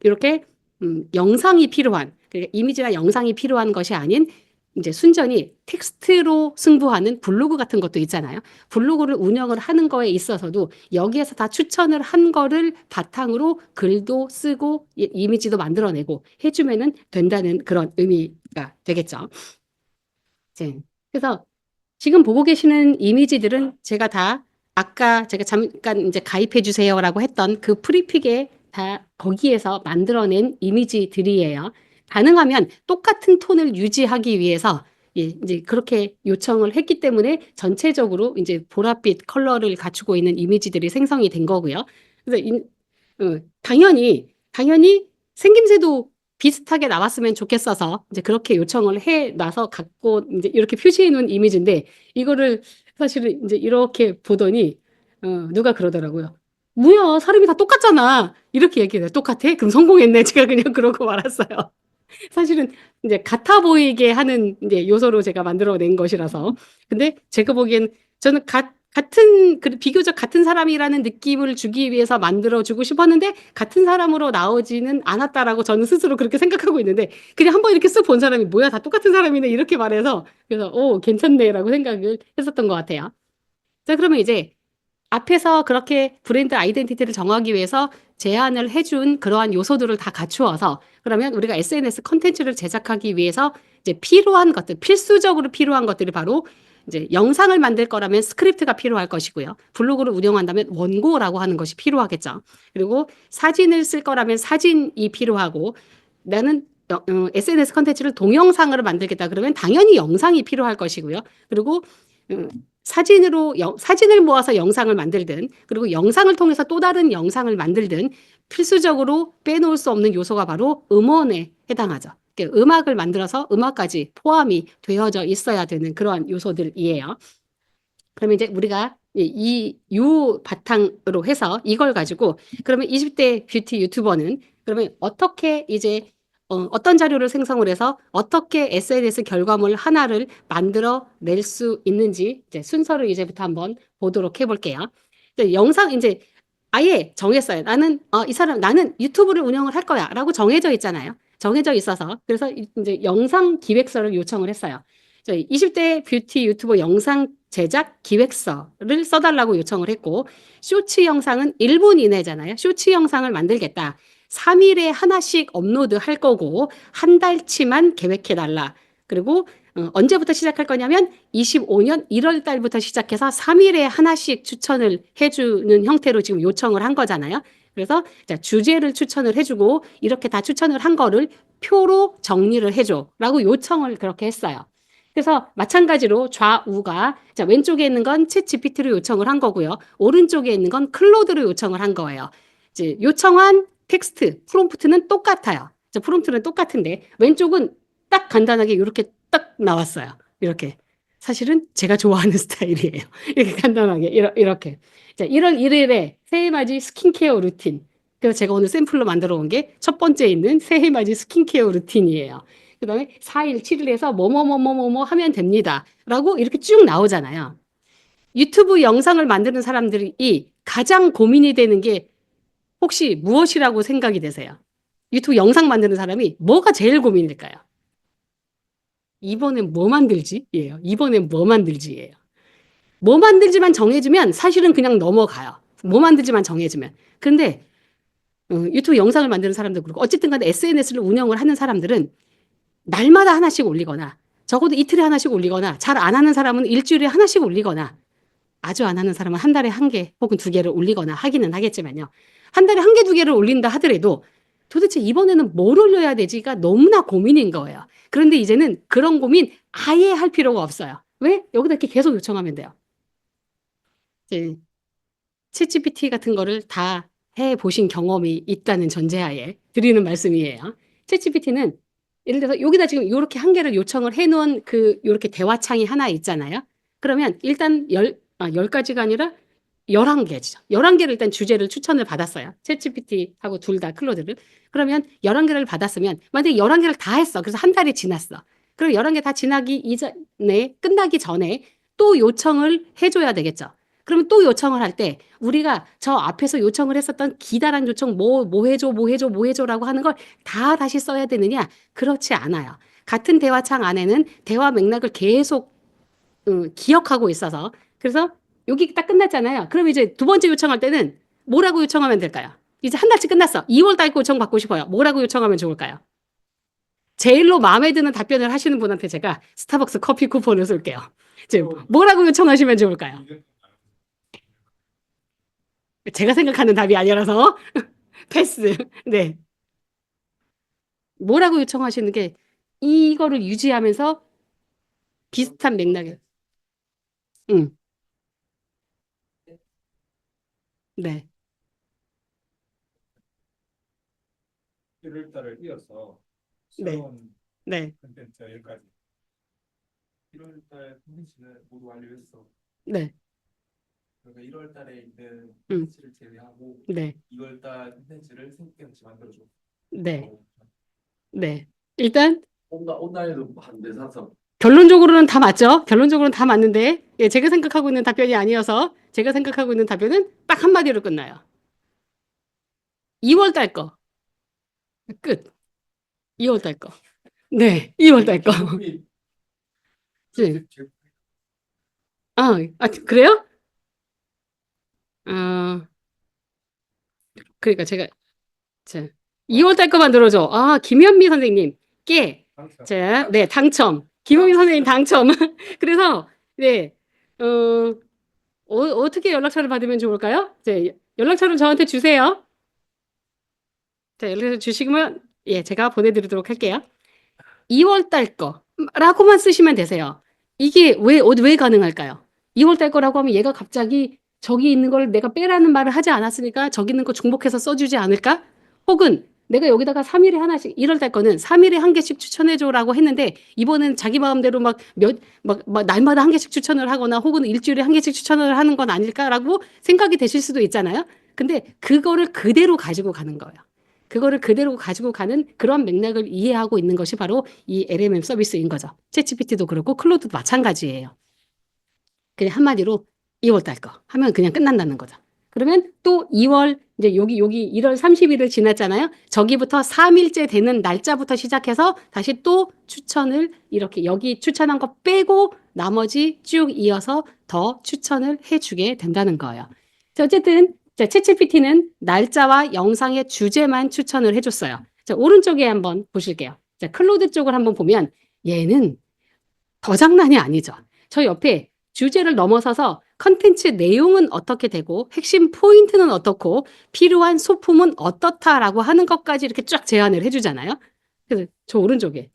Speaker 1: 이렇게 영상이 필요한 그러니까 이미지나 영상이 필요한 것이 아닌 이제 순전히 텍스트로 승부하는 블로그 같은 것도 있잖아요. 블로그를 운영을 하는 거에 있어서도 여기에서 다 추천을 한 거를 바탕으로 글도 쓰고 이미지도 만들어내고 해주면은 된다는 그런 의미가 되겠죠. 이제 그래서 지금 보고 계시는 이미지들은 제가 다 아까 제가 잠깐 이제 가입해 주세요라고 했던 그 프리픽에 다 거기에서 만들어낸 이미지들이에요. 가능하면 똑같은 톤을 유지하기 위해서 예, 이제 그렇게 요청을 했기 때문에 전체적으로 이제 보랏빛 컬러를 갖추고 있는 이미지들이 생성이 된 거고요. 그래서 당연히 생김새도 비슷하게 나왔으면 좋겠어서 이제 그렇게 요청을 해 놔서 갖고 이제 이렇게 표시해 놓은 이미지인데 이거를 사실은 이제 이렇게 보더니 누가 그러더라고요. 뭐야, 사람이 다 똑같잖아. 이렇게 얘기해요. 똑같아? 그럼 성공했네. 제가 그냥 그러고 말았어요. 사실은 이제 같아 보이게 하는 이제 요소로 제가 만들어낸 것이라서. 근데 제가 보기엔 저는 비교적 같은 사람이라는 느낌을 주기 위해서 만들어주고 싶었는데 같은 사람으로 나오지는 않았다라고 저는 스스로 그렇게 생각하고 있는데 그냥 한번 이렇게 쓱 본 사람이 뭐야, 다 똑같은 사람이네. 이렇게 말해서 그래서 오, 괜찮네라고 생각을 했었던 것 같아요. 자, 그러면 이제 앞에서 그렇게 브랜드 아이덴티티를 정하기 위해서 제안을 해준 그러한 요소들을 다 갖추어서 그러면 우리가 SNS 컨텐츠를 제작하기 위해서 이제 필요한 것들, 필수적으로 필요한 것들이 바로 이제 영상을 만들 거라면 스크립트가 필요할 것이고요. 블로그를 운영한다면 원고라고 하는 것이 필요하겠죠. 그리고 사진을 쓸 거라면 사진이 필요하고 나는 SNS 컨텐츠를 동영상으로 만들겠다 그러면 당연히 영상이 필요할 것이고요. 그리고 사진을 모아서 영상을 만들든 그리고 영상을 통해서 또 다른 영상을 만들든 필수적으로 빼놓을 수 없는 요소가 바로 음원에 해당하죠. 그러니까 음악을 만들어서 음악까지 포함이 되어져 있어야 되는 그러한 요소들이에요. 그러면 이제 우리가 요 바탕으로 해서 이걸 가지고 그러면 20대 뷰티 유튜버는 그러면 어떻게 이제 어떤 자료를 생성을 해서 어떻게 SNS 결과물 하나를 만들어 낼 수 있는지 이제 순서를 이제부터 한번 보도록 해볼게요. 영상 이제 아예 정했어요. 나는 유튜브를 운영을 할 거야라고 정해져 있잖아요. 정해져 있어서 그래서 이제 영상 기획서를 요청을 했어요. 20대 뷰티 유튜버 영상 제작 기획서를 써달라고 요청을 했고 쇼츠 영상은 1분 이내잖아요. 쇼츠 영상을 만들겠다. 3일에 하나씩 업로드 할 거고 한 달치만 계획해 달라. 그리고 언제부터 시작할 거냐면 25년 1월 달부터 시작해서 3일에 하나씩 추천을 해주는 형태로 지금 요청을 한 거잖아요. 그래서 자, 주제를 추천을 해주고 이렇게 다 추천을 한 거를 표로 정리를 해줘라고 요청을 그렇게 했어요. 그래서 마찬가지로 좌우가 자, 왼쪽에 있는 건 챗GPT로 요청을 한 거고요. 오른쪽에 있는 건 클로드로 요청을 한 거예요. 이제 요청한 텍스트, 프롬프트는 똑같아요. 자, 프롬프트는 똑같은데 왼쪽은 딱 간단하게 이렇게 딱 나왔어요. 이렇게. 사실은 제가 좋아하는 스타일이에요. 이렇게 간단하게 이렇게. 자, 1월 1일에 새해맞이 스킨케어 루틴. 그래서 제가 오늘 샘플로 만들어 온 게 첫 번째 있는 새해맞이 스킨케어 루틴이에요. 그다음에 4일, 7일에서 뭐뭐뭐뭐뭐 하면 됩니다. 라고 이렇게 쭉 나오잖아요. 유튜브 영상을 만드는 사람들이 가장 고민이 되는 게 혹시 무엇이라고 생각이 되세요? 유튜브 영상 만드는 사람이 뭐가 제일 고민일까요? 이번엔 뭐 만들지? 예요. 이번엔 뭐 만들지예요. 뭐 만들지만 정해지면 사실은 그냥 넘어가요. 뭐 만들지만 정해지면. 근데 유튜브 영상을 만드는 사람도 그렇고 어쨌든 간에 SNS를 운영을 하는 사람들은 날마다 하나씩 올리거나 적어도 이틀에 하나씩 올리거나 잘 안 하는 사람은 일주일에 하나씩 올리거나 아주 안 하는 사람은 한 달에 한 개 혹은 두 개를 올리거나 하기는 하겠지만요. 한 달에 한 개, 두 개를 올린다 하더라도 도대체 이번에는 뭘 올려야 되지가 너무나 고민인 거예요. 그런데 이제는 그런 고민 아예 할 필요가 없어요. 왜? 여기다 이렇게 계속 요청하면 돼요. 이제 챗GPT 같은 거를 다 해보신 경험이 있다는 전제하에 드리는 말씀이에요. 챗GPT는 예를 들어서 여기다 지금 이렇게 한 개를 요청을 해놓은 그 이렇게 대화창이 하나 있잖아요. 그러면 일단 10가지가 아니라 11개죠. 11개를 일단 주제를 추천을 받았어요. 챗GPT하고 둘 다 클로드를. 그러면 11개를 받았으면 만약에 11개를 다 했어. 그래서 한 달이 지났어. 그럼 11개 다 지나기 이전에 끝나기 전에 또 요청을 해줘야 되겠죠. 그러면 또 요청을 할 때 우리가 저 앞에서 요청을 했었던 기다란 요청 뭐 해줘 뭐 해줘 뭐 해줘라고 하는 걸 다 다시 써야 되느냐? 그렇지 않아요. 같은 대화창 안에는 대화 맥락을 계속 기억하고 있어서 그래서 여기 딱 끝났잖아요. 그럼 이제 두 번째 요청할 때는 뭐라고 요청하면 될까요? 이제 한 달치 끝났어. 2월 달 요청 받고 싶어요. 뭐라고 요청하면 좋을까요? 제일로 마음에 드는 답변을 하시는 분한테 제가 스타벅스 커피 쿠폰을 쏠게요. 지금 뭐라고 요청하시면 좋을까요? 제가 생각하는 답이 아니라서 패스. 네. 뭐라고 요청하시는 게 이거를 유지하면서 비슷한 맥락에. 응. 네.
Speaker 2: 1월 달을 이어서
Speaker 1: 네.
Speaker 2: 새로운
Speaker 1: 네.
Speaker 2: 콘텐츠 여기까지. 1월 달 콘텐츠는 모두 완료했어.
Speaker 1: 네.
Speaker 2: 그러니까 1월 달에 있는
Speaker 1: 음.
Speaker 2: 콘텐츠를 제외하고
Speaker 1: 네.
Speaker 2: 2월 달 콘텐츠를 새롭게 같이 만들어줘.
Speaker 1: 네. 네. 일단
Speaker 3: 온라인으로 한대 사서
Speaker 1: 결론적으로는 다 맞죠? 결론적으로는 다 맞는데 예, 제가 생각하고 있는 답변이 아니어서 제가 생각하고 있는 답변은 딱 한마디로 끝나요. 2월 달 거. 끝. 2월 달 거. 네. 2월 달 거. 네. 그래요? 어, 그러니까 제가 2월 달 거 만들어줘. 김현미 선생님.
Speaker 2: 당첨.
Speaker 1: 네, 당첨. 김현미 선생님 당첨. 그래서 네. 어떻게 연락처를 받으면 좋을까요? 연락처를 저한테 주세요. 자, 연락처 주시면 예, 제가 보내드리도록 할게요. 2월 달 거라고만 쓰시면 되세요. 이게 왜 가능할까요? 2월 달 거라고 하면 얘가 갑자기 저기 있는 걸 내가 빼라는 말을 하지 않았으니까 저기 있는 거 중복해서 써주지 않을까? 혹은 내가 여기다가 3일에 하나씩 1월 달 거는 3일에 한 개씩 추천해줘라고 했는데 이번엔 자기 마음대로 막 날마다 한 개씩 추천을 하거나 혹은 일주일에 한 개씩 추천을 하는 건 아닐까라고 생각이 되실 수도 있잖아요. 근데 그거를 그대로 가지고 가는 거예요. 그거를 그대로 가지고 가는 그런 맥락을 이해하고 있는 것이 바로 이 LMM 서비스인 거죠. 챗GPT도 그렇고 클로드도 마찬가지예요. 그냥 한마디로 2월 달 거 하면 그냥 끝난다는 거죠. 그러면 또 2월 이제 여기 1월 30일을 지났잖아요. 저기부터 3일째 되는 날짜부터 시작해서 다시 또 추천을 이렇게 여기 추천한 거 빼고 나머지 쭉 이어서 더 추천을 해주게 된다는 거예요. 자, 어쨌든 자, 챗GPT는 날짜와 영상의 주제만 추천을 해줬어요. 자, 오른쪽에 한번 보실게요. 자, 클로드 쪽을 한번 보면 얘는 더 장난이 아니죠. 저 옆에 주제를 넘어서서 컨텐츠 내용은 어떻게 되고 핵심 포인트는 어떻고 필요한 소품은 어떻다라고 하는 것까지 이렇게 쫙 제안을 해주잖아요. 그래서 저 오른쪽에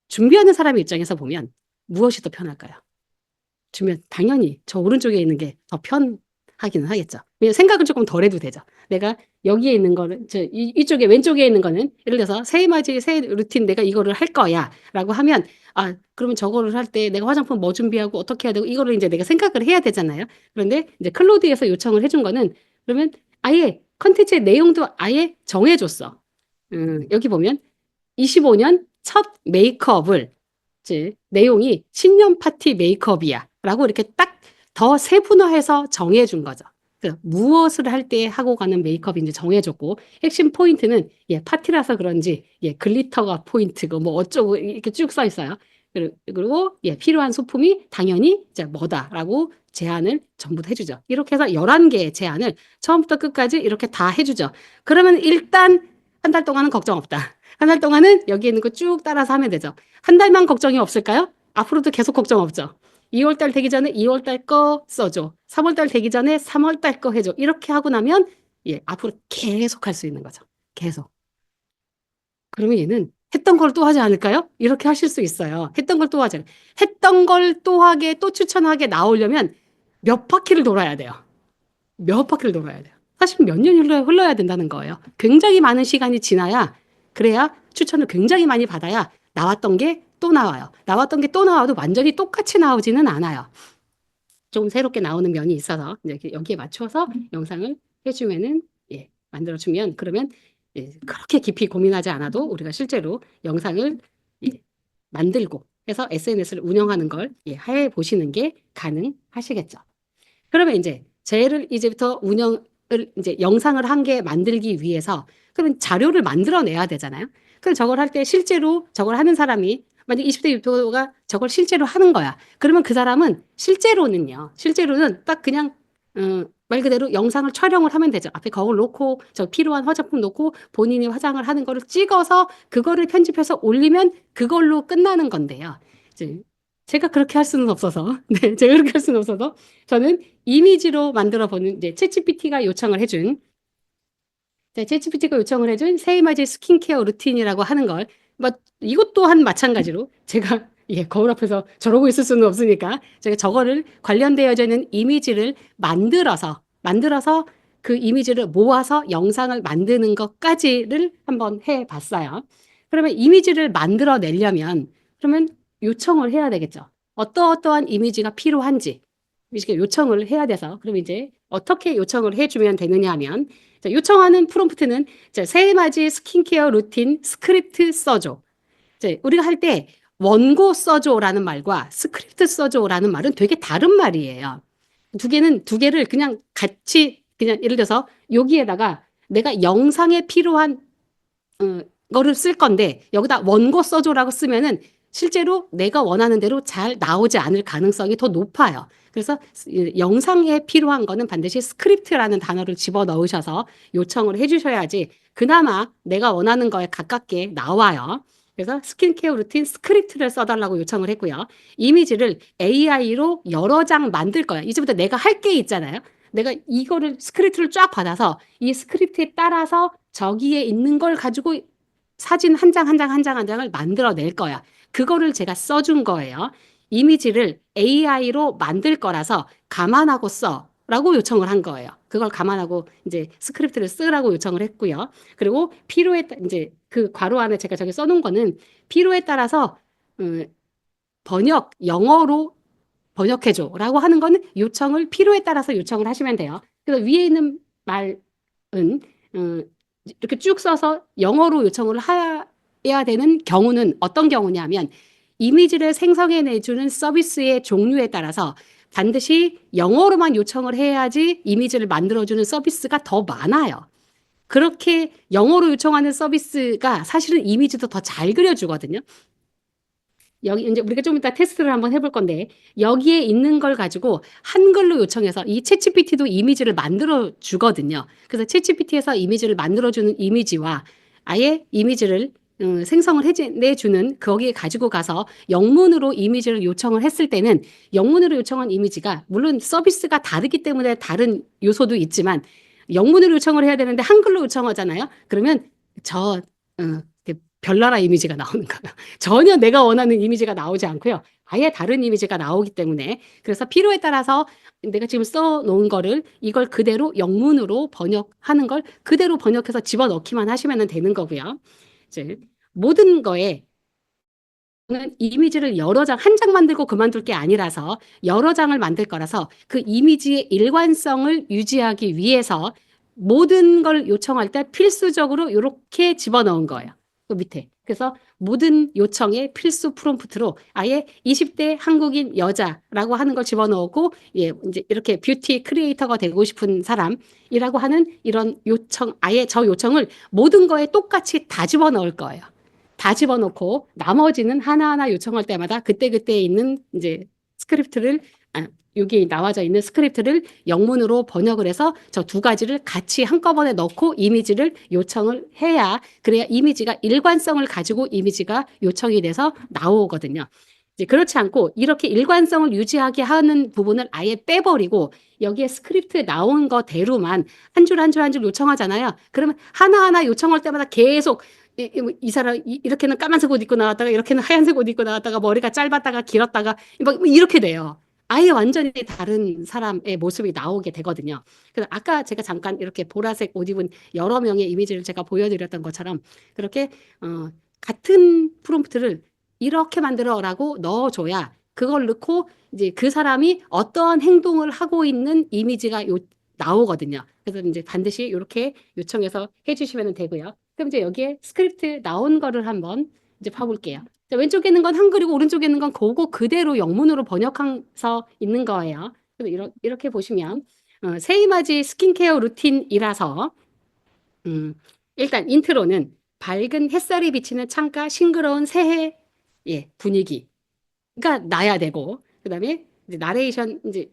Speaker 1: 준비하는 사람 입장에서 보면 무엇이 더 편할까요? 당연히 저 오른쪽에 있는 게 더 편하기는 하겠죠. 왜냐면 생각을 조금 덜 해도 되죠. 내가 여기에 있는 거는, 이쪽에 왼쪽에 있는 거는 예를 들어서 새 맞이 새 루틴 내가 이거를 할 거야 라고 하면, 아, 그러면 저거를 할 때 내가 화장품 뭐 준비하고 어떻게 해야 되고 이거를 이제 내가 생각을 해야 되잖아요. 그런데 이제 클로드에서 요청을 해준 거는 그러면 아예 컨텐츠의 내용도 아예 정해줬어. 여기 보면 25년 첫 메이크업을 이제 내용이 신년 파티 메이크업이야 라고 이렇게 딱 더 세분화해서 정해준 거죠. 그 무엇을 할 때 하고 가는 메이크업인지 정해줬고 핵심 포인트는 파티라서 그런지 글리터가 포인트고 뭐 어쩌고 이렇게 쭉 써 있어요. 그리고 필요한 소품이 당연히 이제 뭐다라고 제안을 전부 다 해주죠. 이렇게 해서 11개의 제안을 처음부터 끝까지 이렇게 다 해주죠. 그러면 일단 한 달 동안은 걱정 없다. 한 달 동안은 여기 있는 거 쭉 따라서 하면 되죠. 한 달만 걱정이 없을까요? 앞으로도 계속 걱정 없죠. 2월 달 되기 전에 2월 달 거 써줘. 3월 달 되기 전에 3월 달 거 해줘. 이렇게 하고 나면 앞으로 계속 할 수 있는 거죠. 계속. 그러면 얘는 했던 걸 또 하지 않을까요? 이렇게 하실 수 있어요. 했던 걸 또 하지 않을까요? 했던 걸 또 하게, 또 추천하게 나오려면 몇 바퀴를 돌아야 돼요. 몇 바퀴를 돌아야 돼요. 사실 몇 년이 흘러야 된다는 거예요. 굉장히 많은 시간이 지나야, 그래야 추천을 굉장히 많이 받아야 나왔던 게 또 나와요. 나왔던 게 또 나와도 완전히 똑같이 나오지는 않아요. 좀 새롭게 나오는 면이 있어서 이제 여기에 맞춰서 영상을 해주면은 만들어주면 그러면 그렇게 깊이 고민하지 않아도 우리가 실제로 영상을 만들고 해서 SNS를 운영하는 걸 해 보시는 게 가능하시겠죠. 그러면 이제 쟤를 이제부터 이제 영상을 한 개 만들기 위해서 그러면 자료를 만들어내야 되잖아요. 그럼 저걸 할 때 실제로 저걸 하는 사람이 만약 20대 유튜버가 저걸 실제로 하는 거야. 그러면 그 사람은 실제로는 딱 그냥 말 그대로 영상을 촬영을 하면 되죠. 앞에 거울 놓고 저 필요한 화장품 놓고 본인이 화장을 하는 거를 찍어서 그거를 편집해서 올리면 그걸로 끝나는 건데요. 이제 제가 그렇게 할 수는 없어서 네, 제가 그렇게 할 수는 없어서 저는 이미지로 만들어 보는 이제 챗GPT가 요청을 해준 세이마지 스킨케어 루틴이라고 하는 걸, 뭐, 이것 또한 마찬가지로 제가 거울 앞에서 저러고 있을 수는 없으니까 제가 저거를 관련되어져 있는 이미지를 만들어서 그 이미지를 모아서 영상을 만드는 것까지를 한번 해봤어요. 그러면 이미지를 만들어내려면 그러면 요청을 해야 되겠죠. 어떠한 이미지가 필요한지 이렇게 요청을 해야 돼서 그럼 이제 어떻게 요청을 해주면 되느냐 하면 자, 요청하는 프롬프트는 세마지 스킨케어 루틴 스크립트 써줘. 우리가 할 때 원고 써줘라는 말과 스크립트 써줘라는 말은 되게 다른 말이에요. 두 개를 그냥 같이 그냥 예를 들어서 여기에다가 내가 영상에 필요한 거를 쓸 건데 여기다 원고 써줘라고 쓰면은 실제로 내가 원하는 대로 잘 나오지 않을 가능성이 더 높아요. 그래서 영상에 필요한 거는 반드시 스크립트라는 단어를 집어넣으셔서 요청을 해주셔야지 그나마 내가 원하는 거에 가깝게 나와요. 그래서 스킨케어 루틴 스크립트를 써달라고 요청을 했고요. 이미지를 AI로 여러 장 만들 거야. 이제부터 내가 할 게 있잖아요. 내가 이거를 스크립트를 쫙 받아서 이 스크립트에 따라서 저기에 있는 걸 가지고 사진 한 장 한 장을 만들어낼 거야. 그거를 제가 써준 거예요. 이미지를 AI로 만들 거라서 감안하고 써. 라고 요청을 한 거예요. 그걸 감안하고 이제 스크립트를 쓰라고 요청을 했고요. 그리고 이제 그 괄호 안에 제가 저기 써놓은 거는 필요에 따라서 영어로 번역해줘 라고 하는 거는 요청을 필요에 따라서 요청을 하시면 돼요. 그래서 위에 있는 말은 이렇게 쭉 써서 영어로 요청을 해야 되는 경우는 어떤 경우냐면 이미지를 생성해내주는 서비스의 종류에 따라서 반드시 영어로만 요청을 해야지 이미지를 만들어주는 서비스가 더 많아요. 그렇게 영어로 요청하는 서비스가 사실은 이미지도 더 잘 그려주거든요. 여기 이제 우리가 좀 이따 테스트를 한번 해볼 건데 여기에 있는 걸 가지고 한글로 요청해서 이 챗GPT도 이미지를 만들어 주거든요. 그래서 챗GPT에서 이미지를 만들어 주는 이미지와 아예 이미지를 생성을 해내주는 거기에 가지고 가서 영문으로 이미지를 요청을 했을 때는 영문으로 요청한 이미지가 물론 서비스가 다르기 때문에 다른 요소도 있지만 영문으로 요청을 해야 되는데 한글로 요청하잖아요. 그러면 별나라 이미지가 나오는 거예요. 전혀 내가 원하는 이미지가 나오지 않고요. 아예 다른 이미지가 나오기 때문에 그래서 필요에 따라서 내가 지금 써놓은 거를 이걸 그대로 영문으로 번역하는 걸 그대로 번역해서 집어넣기만 하시면 되는 거고요. 이제 모든 거에 는 이미지를 여러 장, 한 장 만들고 그만둘 게 아니라서 여러 장을 만들 거라서 그 이미지의 일관성을 유지하기 위해서 모든 걸 요청할 때 필수적으로 이렇게 집어넣은 거예요. 그 밑에. 그래서 모든 요청의 필수 프롬프트로 아예 20대 한국인 여자라고 하는 걸 집어넣고 예, 이제 이렇게 뷰티 크리에이터가 되고 싶은 사람이라고 하는 이런 요청, 아예 저 요청을 모든 거에 똑같이 다 집어넣을 거예요. 다 집어넣고 나머지는 하나하나 요청할 때마다 그때그때 있는 이제 스크립트를 여기 나와져 있는 스크립트를 영문으로 번역을 해서 저 두 가지를 같이 한꺼번에 넣고 이미지를 요청을 해야 그래야 이미지가 일관성을 가지고 이미지가 요청이 돼서 나오거든요. 이제 그렇지 않고 이렇게 일관성을 유지하게 하는 부분을 아예 빼버리고 여기에 스크립트에 나온 거대로만 한 줄 한 줄 한 줄 요청하잖아요. 그러면 하나하나 요청할 때마다 계속 이 사람 이렇게는 까만색 옷 입고 나왔다가 이렇게는 하얀색 옷 입고 나왔다가 머리가 짧았다가 길었다가 막 이렇게 돼요. 아예 완전히 다른 사람의 모습이 나오게 되거든요. 그래서 아까 제가 잠깐 이렇게 보라색 옷 입은 여러 명의 이미지를 제가 보여드렸던 것처럼 그렇게 같은 프롬프트를 이렇게 만들어라고 넣어줘야 그걸 넣고 이제 그 사람이 어떠한 행동을 하고 있는 이미지가 나오거든요. 그래서 이제 반드시 이렇게 요청해서 해주시면 되고요. 그럼 이제 여기에 스크립트 나온 거를 한번 이제 봐볼게요. 자, 왼쪽에 있는 건 한글이고 오른쪽에 있는 건 그거 그대로 영문으로 번역해서 있는 거예요. 그래서 이렇게 보시면 세이마지 스킨케어 루틴이라서 일단 인트로는 밝은 햇살이 비치는 창가 싱그러운 새해 예, 분위기가 나야 되고 그다음에 이제 나레이션 이제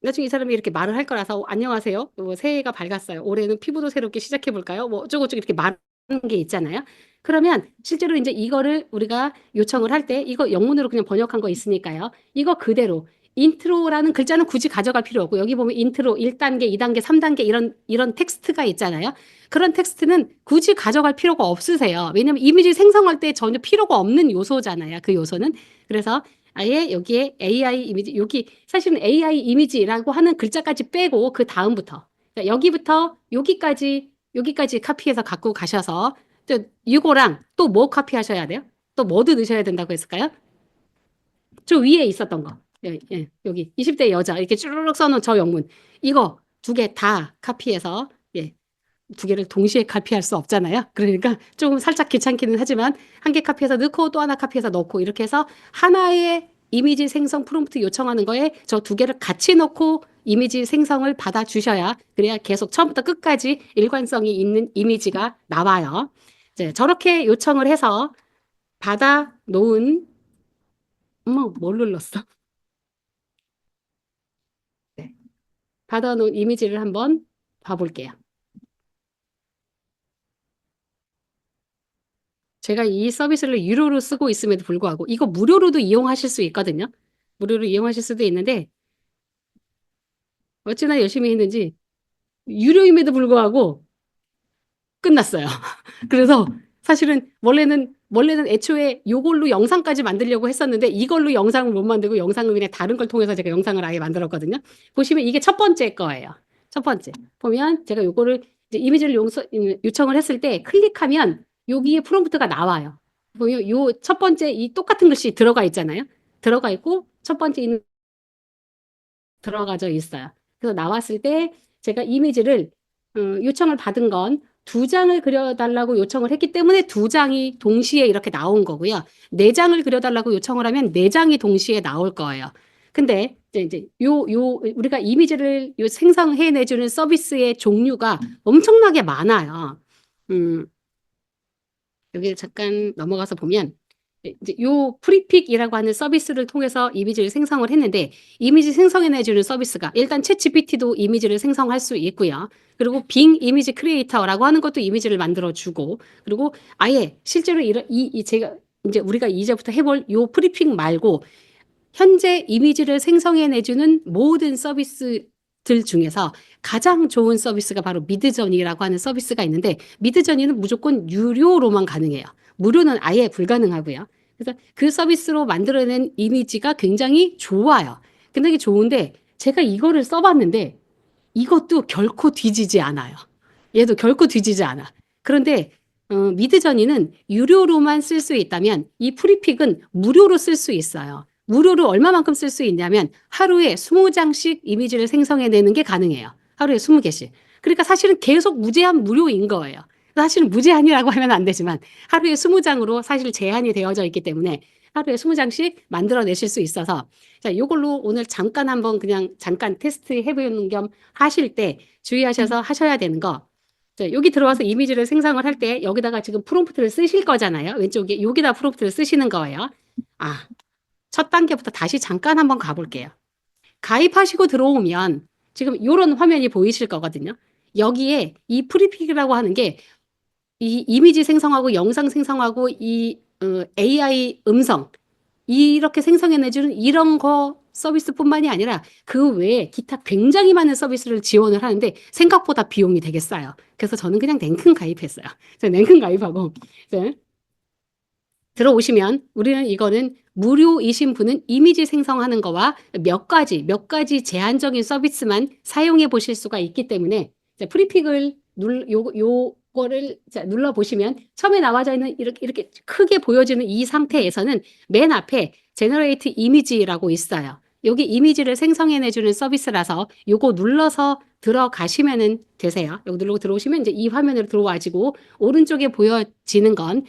Speaker 1: 나중에 이 사람이 이렇게 말을 할 거라서 안녕하세요. 뭐 새해가 밝았어요. 올해는 피부도 새롭게 시작해 볼까요? 뭐 어쩌고저쩌고 이렇게 말하는 게 있잖아요. 그러면 실제로 이제 이거를 우리가 요청을 할 때 이거 영문으로 그냥 번역한 거 있으니까요. 이거 그대로 인트로라는 글자는 굳이 가져갈 필요 없고 여기 보면 인트로 1단계, 2단계, 3단계 이런 텍스트가 있잖아요. 그런 텍스트는 굳이 가져갈 필요가 없으세요. 왜냐하면 이미지 생성할 때 전혀 필요가 없는 요소잖아요. 그 요소는. 그래서 아예 여기에 AI 이미지, 여기 사실은 AI 이미지라고 하는 글자까지 빼고 그 다음부터 그러니까 여기부터 여기까지 카피해서 갖고 가셔서 또 이거랑 또 뭐 카피하셔야 돼요? 또 뭐도 넣으셔야 된다고 했을까요? 저 위에 있었던 거. 예, 예, 여기 20대 여자 이렇게 쭈르륵 써놓은 저 영문 이거 두 개 다 카피해서 예, 두 개를 동시에 카피할 수 없잖아요. 그러니까 조금 살짝 귀찮기는 하지만 한 개 카피해서 넣고 또 하나 카피해서 넣고 이렇게 해서 하나의 이미지 생성 프롬프트 요청하는 거에 저 두 개를 같이 넣고 이미지 생성을 받아 주셔야 그래야 계속 처음부터 끝까지 일관성이 있는 이미지가 나와요. 이제 저렇게 요청을 해서 받아 놓은 뭘 눌렀어? 네. 받아 놓은 이미지를 한번 봐볼게요. 제가 이 서비스를 유료로 쓰고 있음에도 불구하고 이거 무료로도 이용하실 수 있거든요. 무료로 이용하실 수도 있는데 어찌나 열심히 했는지 유료임에도 불구하고 끝났어요. 그래서 사실은 원래는 애초에 이걸로 영상까지 만들려고 했었는데 이걸로 영상을 못 만들고 영상을 그냥 다른 걸 통해서 제가 영상을 아예 만들었거든요. 보시면 이게 첫 번째 거예요. 첫 번째. 보면 제가 요거를 이제 이미지를 요청을 했을 때 클릭하면 여기에 프롬프트가 나와요. 보면 요 첫 번째 이 똑같은 글씨 들어가 있잖아요. 들어가 있고 첫 번째 있는 들어가져 있어요. 그래서 나왔을 때 제가 이미지를 요청을 받은 건 두 장을 그려달라고 요청을 했기 때문에 두 장이 동시에 이렇게 나온 거고요. 네 장을 그려달라고 요청을 하면 네 장이 동시에 나올 거예요. 근데 이제 우리가 이미지를 생성해내주는 서비스의 종류가 엄청나게 많아요. 여기 잠깐 넘어가서 보면 이제 요 프리픽이라고 하는 서비스를 통해서 이미지를 생성을 했는데 이미지 생성해내주는 서비스가 일단 챗GPT도 이미지를 생성할 수 있고요. 그리고 빙 이미지 크리에이터라고 하는 것도 이미지를 만들어주고 그리고 아예 실제로 제가 이제 우리가 이제부터 해볼 요 프리픽 말고 현재 이미지를 생성해내주는 모든 서비스들 중에서 가장 좋은 서비스가 바로 미드저니라고 하는 서비스가 있는데 미드저니는 무조건 유료로만 가능해요. 무료는 아예 불가능하고요. 그래서 그 서비스로 만들어낸 이미지가 굉장히 좋아요. 굉장히 좋은데 제가 이거를 써봤는데 이것도 결코 뒤지지 않아요. 얘도 결코 뒤지지 않아. 그런데 미드저니는 유료로만 쓸 수 있다면 이 프리픽은 무료로 쓸 수 있어요. 무료로 얼마만큼 쓸 수 있냐면 하루에 20장씩 이미지를 생성해내는 게 가능해요. 하루에 20개씩. 그러니까 사실은 계속 무제한 무료인 거예요. 사실은 무제한이라고 하면 안 되지만 하루에 20장으로 사실 제한이 되어져 있기 때문에 하루에 20장씩 만들어내실 수 있어서 자, 이걸로 오늘 잠깐 한번 그냥 잠깐 테스트 해보는 겸 하실 때 주의하셔서 하셔야 되는 거. 자, 여기 들어와서 이미지를 생성을 할 때 여기다가 지금 프롬프트를 쓰실 거잖아요. 왼쪽에 여기다 프롬프트를 쓰시는 거예요. 아, 첫 단계부터 다시 잠깐 한번 가볼게요. 가입하시고 들어오면 지금 이런 화면이 보이실 거거든요. 여기에 이 프리픽이라고 하는 게 이 이미지 생성하고 영상 생성하고 이 AI 음성 이렇게 생성해내주는 이런 거 서비스뿐만이 아니라 그 외에 기타 굉장히 많은 서비스를 지원을 하는데 생각보다 비용이 되게 싸요. 그래서 저는 그냥 냉큼 가입했어요. 그래서 냉큼 가입하고 이제 들어오시면 우리는 이거는 무료이신 분은 이미지 생성하는 거와 몇 가지 제한적인 서비스만 사용해 보실 수가 있기 때문에 프리픽을 요거를 눌러 보시면 처음에 나와져 있는 이렇게 크게 보여지는 이 상태에서는 맨 앞에 제너레이트 이미지라고 있어요. 여기 이미지를 생성해내주는 서비스라서 요거 눌러서 들어가시면은 되세요. 여기 누르고 들어오시면 이제 이 화면으로 들어와지고 오른쪽에 보여지는 건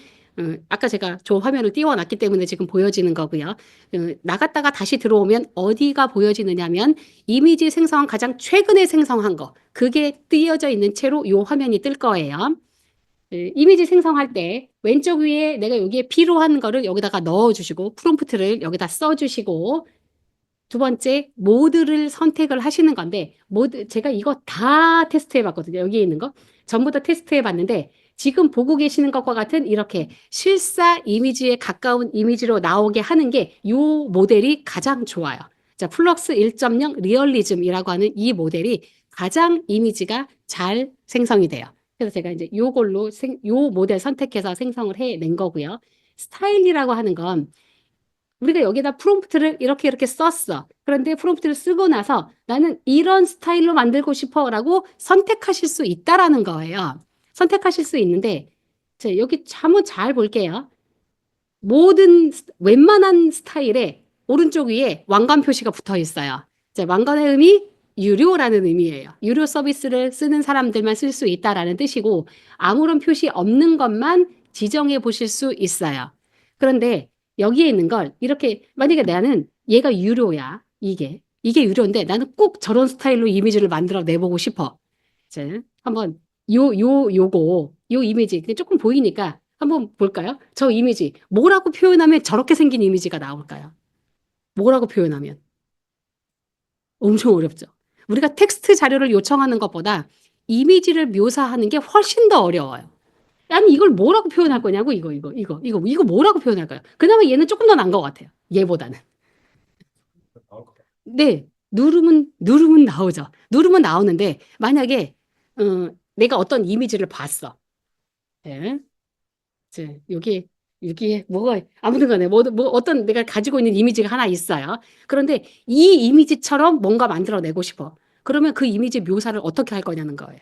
Speaker 1: 아까 제가 저 화면을 띄워놨기 때문에 지금 보여지는 거고요. 나갔다가 다시 들어오면 어디가 보여지느냐면 이미지 생성한 가장 최근에 생성한 거 그게 띄어져 있는 채로 이 화면이 뜰 거예요. 이미지 생성할 때 왼쪽 위에 내가 여기에 필요한 거를 여기다가 넣어주시고 프롬프트를 여기다 써주시고 두 번째 모드를 선택을 하시는 건데 모드 제가 이거 다 테스트해 봤거든요. 여기 있는 거 전부 다 테스트해 봤는데 지금 보고 계시는 것과 같은 이렇게 실사 이미지에 가까운 이미지로 나오게 하는 게 이 모델이 가장 좋아요. 자, 플럭스 1.0 리얼리즘이라고 하는 이 모델이 가장 이미지가 잘 생성이 돼요. 그래서 제가 이제 요걸로 요 모델 선택해서 생성을 해낸 거고요. 스타일이라고 하는 건 우리가 여기다 프롬프트를 이렇게 썼어. 그런데 프롬프트를 쓰고 나서 나는 이런 스타일로 만들고 싶어라고 선택하실 수 있다라는 거예요. 선택하실 수 있는데 자, 여기 한번 잘 볼게요. 웬만한 스타일에 오른쪽 위에 왕관 표시가 붙어 있어요. 자, 왕관의 의미 유료라는 의미예요. 유료 서비스를 쓰는 사람들만 쓸 수 있다라는 뜻이고 아무런 표시 없는 것만 지정해 보실 수 있어요. 그런데 여기에 있는 걸 이렇게 만약에 나는 얘가 유료야. 이게 유료인데 나는 꼭 저런 스타일로 이미지를 만들어 내보고 싶어. 이제 한번 요 이미지 근데 조금 보이니까 한번 볼까요? 저 이미지 뭐라고 표현하면 저렇게 생긴 이미지가 나올까요? 뭐라고 표현하면 엄청 어렵죠. 우리가 텍스트 자료를 요청하는 것보다 이미지를 묘사하는 게 훨씬 더 어려워요. 아니 이걸 뭐라고 표현할 거냐고 이거 뭐라고 표현할까요? 그나마 얘는 조금 더 나은 것 같아요. 얘보다는.
Speaker 2: 나올 것 같아요.
Speaker 1: 네, 누르면 나오죠. 누르면 나오는데 만약에 내가 어떤 이미지를 봤어. 네. 이제 여기에 뭐가 아무튼 간에 뭐 어떤 내가 가지고 있는 이미지가 하나 있어요. 그런데 이 이미지처럼 뭔가 만들어내고 싶어. 그러면 그 이미지 묘사를 어떻게 할 거냐는 거예요.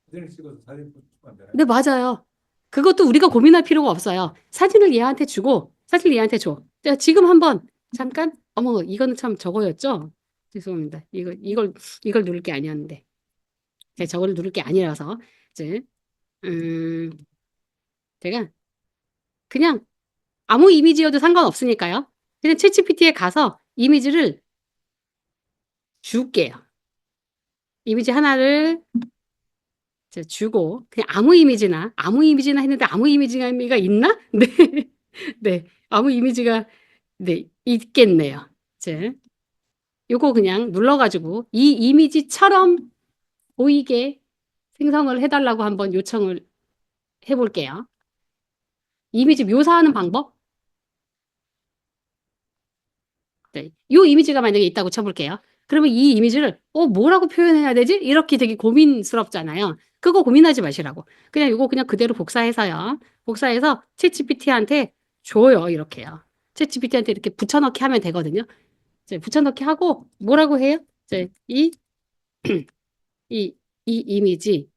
Speaker 2: 사진을 찍어서 사진 붙이면 안 되나요?
Speaker 1: 네, 맞아요. 그것도 우리가 고민할 필요가 없어요. 사진을 얘한테 주고 사진을 얘한테 줘. 자, 지금 한번 잠깐 어머 이거는 참 저거였죠? 죄송합니다. 이걸 누를 게 아니었는데. 제가 저거를 누를 게 아니라서 이제 음, 제가 그냥 아무 이미지여도 상관없으니까요. 그냥 챗GPT에 가서 이미지를 줄게요. 이미지 하나를 이제 주고 그냥 아무 이미지나 했는데 아무 이미지가 있나? 네. 네, 아무 이미지가 네, 있겠네요. 이제 요거 그냥 눌러가지고 이 이미지처럼 보이게 생성을 해달라고 한번 요청을 해볼게요. 이미지 묘사하는 방법? 네, 요 이미지가 만약에 있다고 쳐볼게요. 그러면 이 이미지를 뭐라고 표현해야 되지? 이렇게 되게 고민스럽잖아요. 그거 고민하지 마시라고. 그냥 요거 그냥 그대로 복사해서요. 복사해서 챗GPT한테 줘요. 이렇게요. 챗GPT한테 이렇게 붙여넣기 하면 되거든요. 이제 붙여넣기 하고 뭐라고 해요? 이제 이, 이 이미지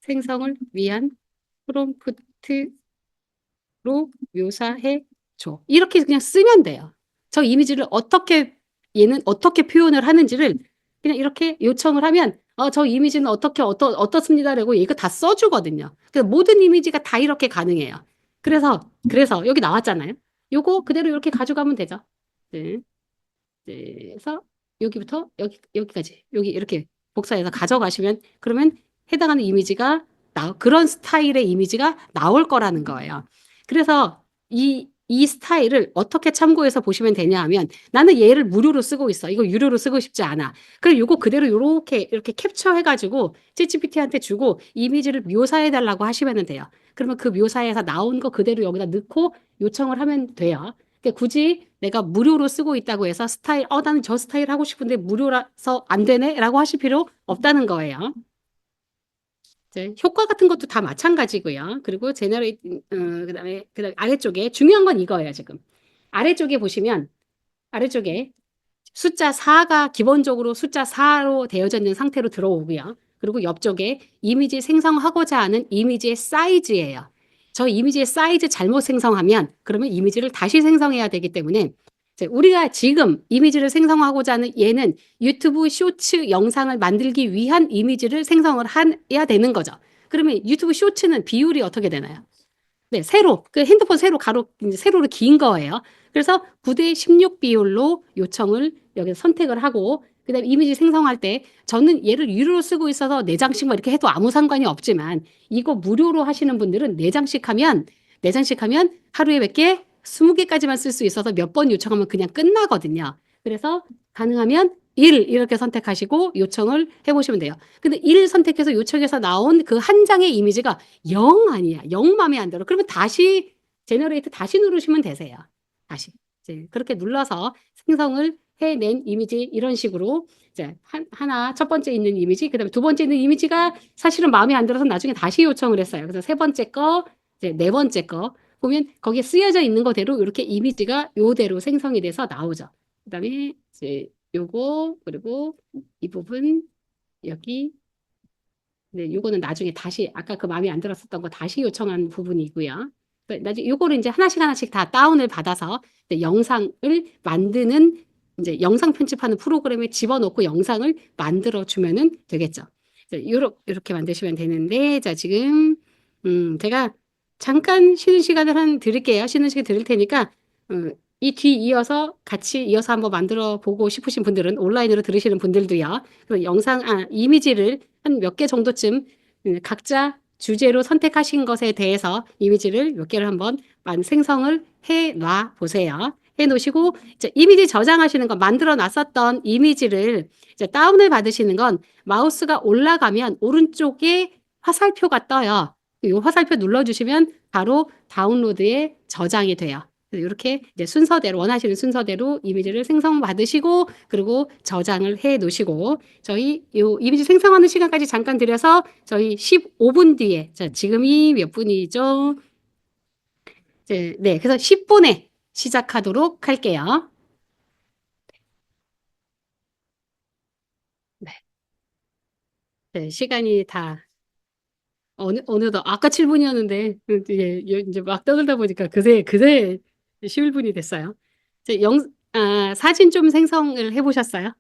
Speaker 1: 생성을 위한 프롬프트로 묘사해 줘. 이렇게 그냥 쓰면 돼요. 저 이미지를 얘는 어떻게 표현을 하는지를 그냥 이렇게 요청을 하면 저 이미지는 어떻습니다라고 이거 다 써주거든요. 그래서 모든 이미지가 다 이렇게 가능해요. 그래서 여기 나왔잖아요. 요거 그대로 이렇게 가져가면 되죠. 네. 그래서 여기부터 여기까지 여기 이렇게 복사해서 가져가시면 그러면 해당하는 이미지가 그런 스타일의 이미지가 나올 거라는 거예요. 그래서 이 스타일을 어떻게 참고해서 보시면 되냐 하면 나는 얘를 무료로 쓰고 있어. 이거 유료로 쓰고 싶지 않아. 그럼 이거 그대로 이렇게 캡처해가지고 챗GPT한테 주고 이미지를 묘사해 달라고 하시면 돼요. 그러면 그 묘사에서 나온 거 그대로 여기다 넣고 요청을 하면 돼요. 그러니까 굳이 내가 무료로 쓰고 있다고 해서 나는 저 스타일 하고 싶은데 무료라서 안 되네? 라고 하실 필요 없다는 거예요. 이제 효과 같은 것도 다 마찬가지고요. 그리고 그다음에 아래쪽에 중요한 건 이거예요, 지금. 아래쪽에 보시면 아래쪽에 숫자 4가 기본적으로 숫자 4로 되어져 있는 상태로 들어오고요. 그리고 옆쪽에 이미지 생성하고자 하는 이미지의 사이즈예요. 저 이미지의 사이즈 잘못 생성하면 그러면 이미지를 다시 생성해야 되기 때문에 이제 우리가 지금 이미지를 생성하고자 하는 얘는 유튜브 쇼츠 영상을 만들기 위한 이미지를 생성을 해야 되는 거죠. 그러면 유튜브 쇼츠는 비율이 어떻게 되나요? 네, 그 핸드폰 이제 세로로 긴 거예요. 그래서 9대 16 비율로 요청을 여기서 선택을 하고, 그 다음에 이미지 생성할 때, 저는 얘를 유료로 쓰고 있어서 4장씩만 이렇게 해도 아무 상관이 없지만, 이거 무료로 하시는 분들은 4장씩 하면 하루에 몇 개? 20개까지만 쓸 수 있어서 몇 번 요청하면 그냥 끝나거든요. 그래서 가능하면 1 이렇게 선택하시고 요청을 해보시면 돼요. 근데 1 선택해서 요청해서 나온 그 한 장의 이미지가 0 아니야. 0 마음에 안 들어. 그러면 제너레이트 다시 누르시면 되세요. 다시. 이제 그렇게 눌러서 생성을 해낸 이미지 이런 식으로 이제 첫 번째 있는 이미지, 그다음에 두 번째 있는 이미지가 사실은 마음에 안 들어서 나중에 다시 요청을 했어요. 그래서 세 번째 거, 이제 네 번째 거 보면 거기에 쓰여져 있는 거대로 이렇게 이미지가 요대로 생성이 돼서 나오죠. 그다음에 이제 요거 그리고 이 부분 여기 네, 요거는 나중에 다시 아까 그 마음에 안 들었었던 거 다시 요청한 부분이고요. 나중에 요거를 이제 하나씩 다 다운을 받아서 이제 영상을 만드는 이제 영상 편집하는 프로그램에 집어넣고 영상을 만들어 주면은 되겠죠. 요렇게 만드시면 되는데 자 지금 제가 잠깐 쉬는 시간을 드릴게요. 쉬는 시간 드릴 테니까 이 뒤 이어서 같이 이어서 한번 만들어 보고 싶으신 분들은 온라인으로 들으시는 분들도요. 그 이미지를 한 몇 개 정도쯤 각자 주제로 선택하신 것에 대해서 이미지를 몇 개를 한번 생성을 해 놔 보세요. 해 놓으시고 이제 이미지 저장하시는 거 만들어 놨었던 이미지를 이제 다운을 받으시는 건 마우스가 올라가면 오른쪽에 화살표가 떠요. 이 화살표 눌러주시면 바로 다운로드에 저장이 돼요. 이렇게 이제 원하시는 순서대로 이미지를 생성받으시고 그리고 저장을 해 놓으시고 저희 요 이미지 생성하는 시간까지 잠깐 드려서 저희 15분 뒤에 자 지금이 몇 분이죠? 네, 그래서 10분에 시작하도록 할게요. 네, 네, 시간이 다 어느덧 아까 7분이었는데 이제 막 떠들다 보니까 그새 11분이 됐어요. 사진 좀 생성을 해보셨어요?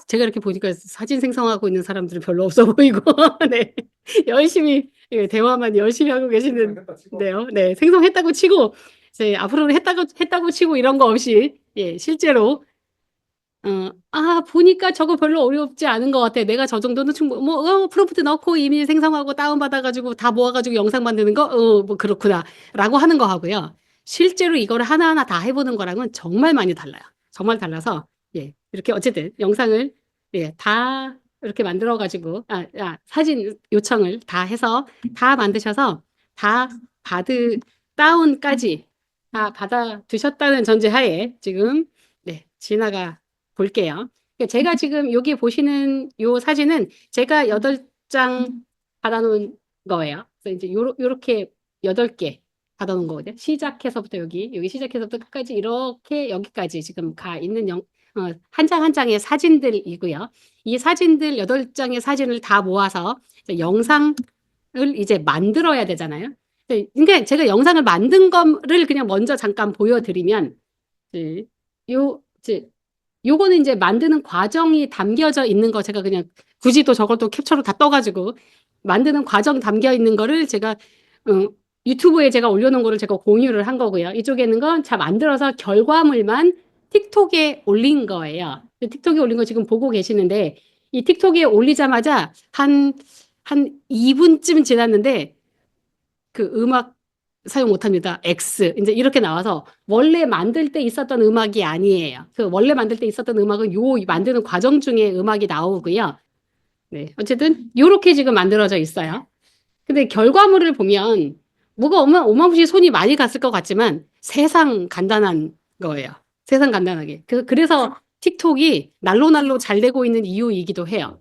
Speaker 1: 제가 이렇게 보니까 사진 생성하고 있는 사람들은 별로 없어 보이고, 네. 대화만 열심히 하고 계시는데요. 네, 생성했다고 치고, 이제 앞으로는 했다고 치고 이런 거 없이, 예, 실제로 보니까 저거 별로 어렵지 않은 것 같아. 내가 저 정도는 프롬프트 넣고 이미지 생성하고 다운받아가지고 다 모아가지고 영상 만드는 거, 뭐 그렇구나. 라고 하는 거 하고요. 실제로 이거를 하나하나 다 해보는 거랑은 정말 많이 달라요. 정말 달라서, 예, 이렇게 어쨌든 영상을, 예, 다 이렇게 만들어가지고, 사진 요청을 다 해서 다 만드셔서 다 다운까지 다 받아 두셨다는 전제하에 지금, 네, 지나가 볼게요. 그러니까 제가 지금 여기 보시는 요 사진은 제가 8장 받아놓은 거예요. 그래서 이제 요렇게 8개 받아놓은 거거든요. 시작해서부터 여기 시작해서부터 끝까지 이렇게 여기까지 지금 가 있는 한 장 한 장의 사진들이고요. 이 사진들 8장의 사진을 다 모아서 이제 영상을 이제 만들어야 되잖아요. 그러니까 제가 영상을 만든 거를 그냥 먼저 잠깐 보여드리면, 네, 이제 요거는 이제 만드는 과정이 담겨져 있는 거 제가 그냥 굳이 또 저걸 또 캡처로 다 떠가지고 만드는 과정 담겨 있는 거를 제가 유튜브에 제가 올려놓은 거를 제가 공유를 한 거고요. 이쪽에 있는 건 다 만들어서 결과물만 틱톡에 올린 거예요. 틱톡에 올린 거 지금 보고 계시는데 이 틱톡에 올리자마자 한 2분쯤 지났는데 그 음악 사용 못합니다. X. 이제 이렇게 나와서 원래 만들 때 있었던 음악이 아니에요. 그 원래 만들 때 있었던 음악은 요 만드는 과정 중에 음악이 나오고요. 네. 어쨌든 요렇게 지금 만들어져 있어요. 근데 결과물을 보면 뭐가 어마무시 손이 많이 갔을 것 같지만 세상 간단한 거예요. 세상 간단하게. 그래서 틱톡이 날로 잘 되고 있는 이유이기도 해요.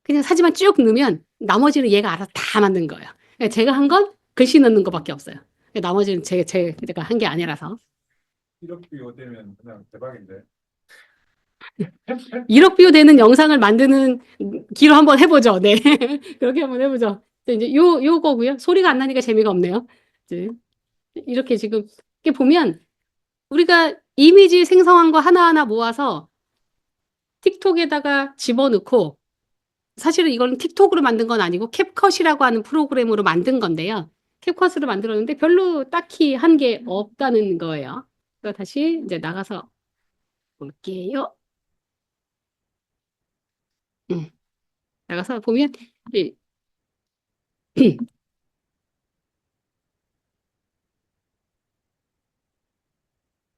Speaker 1: 그냥 사진만 쭉 넣으면 나머지는 얘가 알아서 다 만든 거예요. 제가 한 건 글씨 넣는 거밖에 없어요. 나머지는 제가 한 게 아니라서.
Speaker 2: 1억 뷰 되면 그냥 대박인데.
Speaker 1: 1억 뷰 되는 영상을 만드는 기로 한번 해보죠. 네. 그렇게 한번 해보죠. 이제 요거고요. 소리가 안 나니까 재미가 없네요. 이제 이렇게 지금 이렇게 보면 우리가 이미지 생성한 거 하나하나 모아서 틱톡에다가 집어넣고 사실은 이건 틱톡으로 만든 건 아니고 캡컷이라고 하는 프로그램으로 만든 건데요. 캡컷으로 만들었는데 별로 딱히 한 게 없다는 거예요. 그래서 다시 이제 나가서 볼게요. 나가서 보면 이-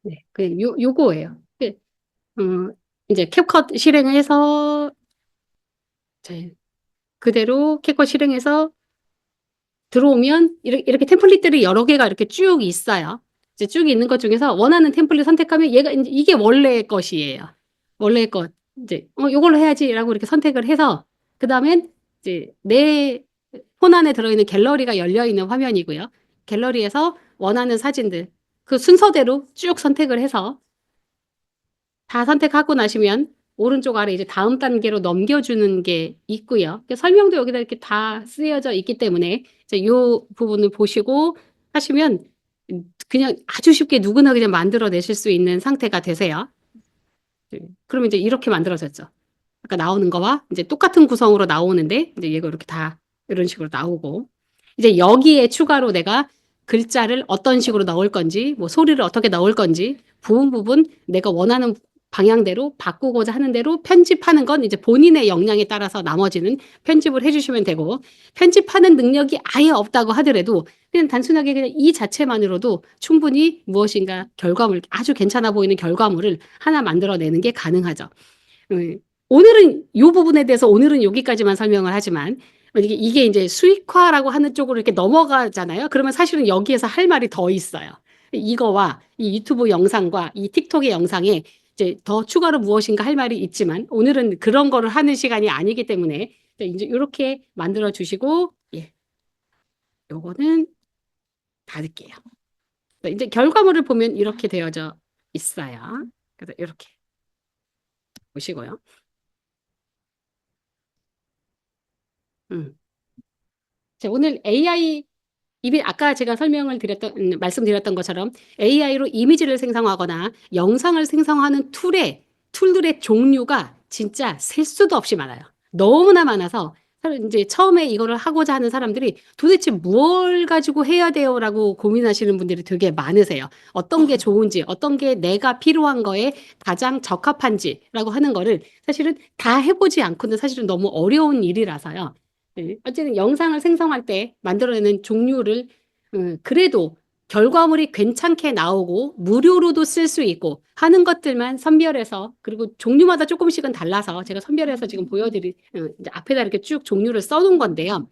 Speaker 1: 네, 요거예요. 이제 캡컷 실행을 해서 그대로 캡컷 실행해서 들어오면 이렇게 템플릿들이 여러 개가 이렇게 쭉 있어요. 이제 쭉 있는 것 중에서 원하는 템플릿 선택하면 얘가 이제 이게 원래 것이에요. 원래 것 이제 요걸로 해야지라고 이렇게 선택을 해서 그다음엔 이제 내 폰 안에 들어있는 갤러리가 열려 있는 화면이고요. 갤러리에서 원하는 사진들 그 순서대로 쭉 선택을 해서 다 선택하고 나시면 오른쪽 아래 이제 다음 단계로 넘겨주는 게 있고요. 설명도 여기다 이렇게 다 쓰여져 있기 때문에 이제 이 부분을 보시고 하시면 그냥 아주 쉽게 누구나 그냥 만들어내실 수 있는 상태가 되세요. 그러면 이제 이렇게 만들어졌죠. 아까 나오는 거와 이제 똑같은 구성으로 나오는데 이제 얘가 이렇게 다 이런 식으로 나오고 이제 여기에 추가로 내가 글자를 어떤 식으로 넣을 건지 뭐 소리를 어떻게 넣을 건지 부분 내가 원하는 방향대로 바꾸고자 하는 대로 편집하는 건 이제 본인의 역량에 따라서 나머지는 편집을 해주시면 되고 편집하는 능력이 아예 없다고 하더라도 그냥 단순하게 그냥 이 자체만으로도 충분히 무엇인가 결과물 아주 괜찮아 보이는 결과물을 하나 만들어내는 게 가능하죠. 오늘은 이 부분에 대해서 오늘은 여기까지만 설명을 하지만 이게 이제 수익화라고 하는 쪽으로 이렇게 넘어가잖아요. 그러면 사실은 여기에서 할 말이 더 있어요. 이거와 이 유튜브 영상과 이 틱톡의 영상에 이제 더 추가로 무엇인가 할 말이 있지만 오늘은 그런 거를 하는 시간이 아니기 때문에 이제 이렇게 만들어 주시고 예. 요거는 닫을게요. 이제 결과물을 보면 이렇게 되어져 있어요. 그래서 이렇게 보시고요. 자, 오늘 AI 아까 제가 말씀드렸던 것처럼 AI로 이미지를 생성하거나 영상을 생성하는 툴들의 종류가 진짜 셀 수도 없이 많아요. 너무나 많아서 이제 처음에 이거를 하고자 하는 사람들이 도대체 뭘 가지고 해야 돼요라고 고민하시는 분들이 되게 많으세요. 어떤 게 좋은지, 어떤 게 내가 필요한 거에 가장 적합한지라고 하는 거를 사실은 다 해보지 않고는 사실은 너무 어려운 일이라서요. 네. 어쨌든 영상을 생성할 때 만들어내는 종류를 그래도 결과물이 괜찮게 나오고 무료로도 쓸 수 있고 하는 것들만 선별해서 그리고 종류마다 조금씩은 달라서 제가 선별해서 지금 이제 앞에다 이렇게 쭉 종류를 써놓은 건데요.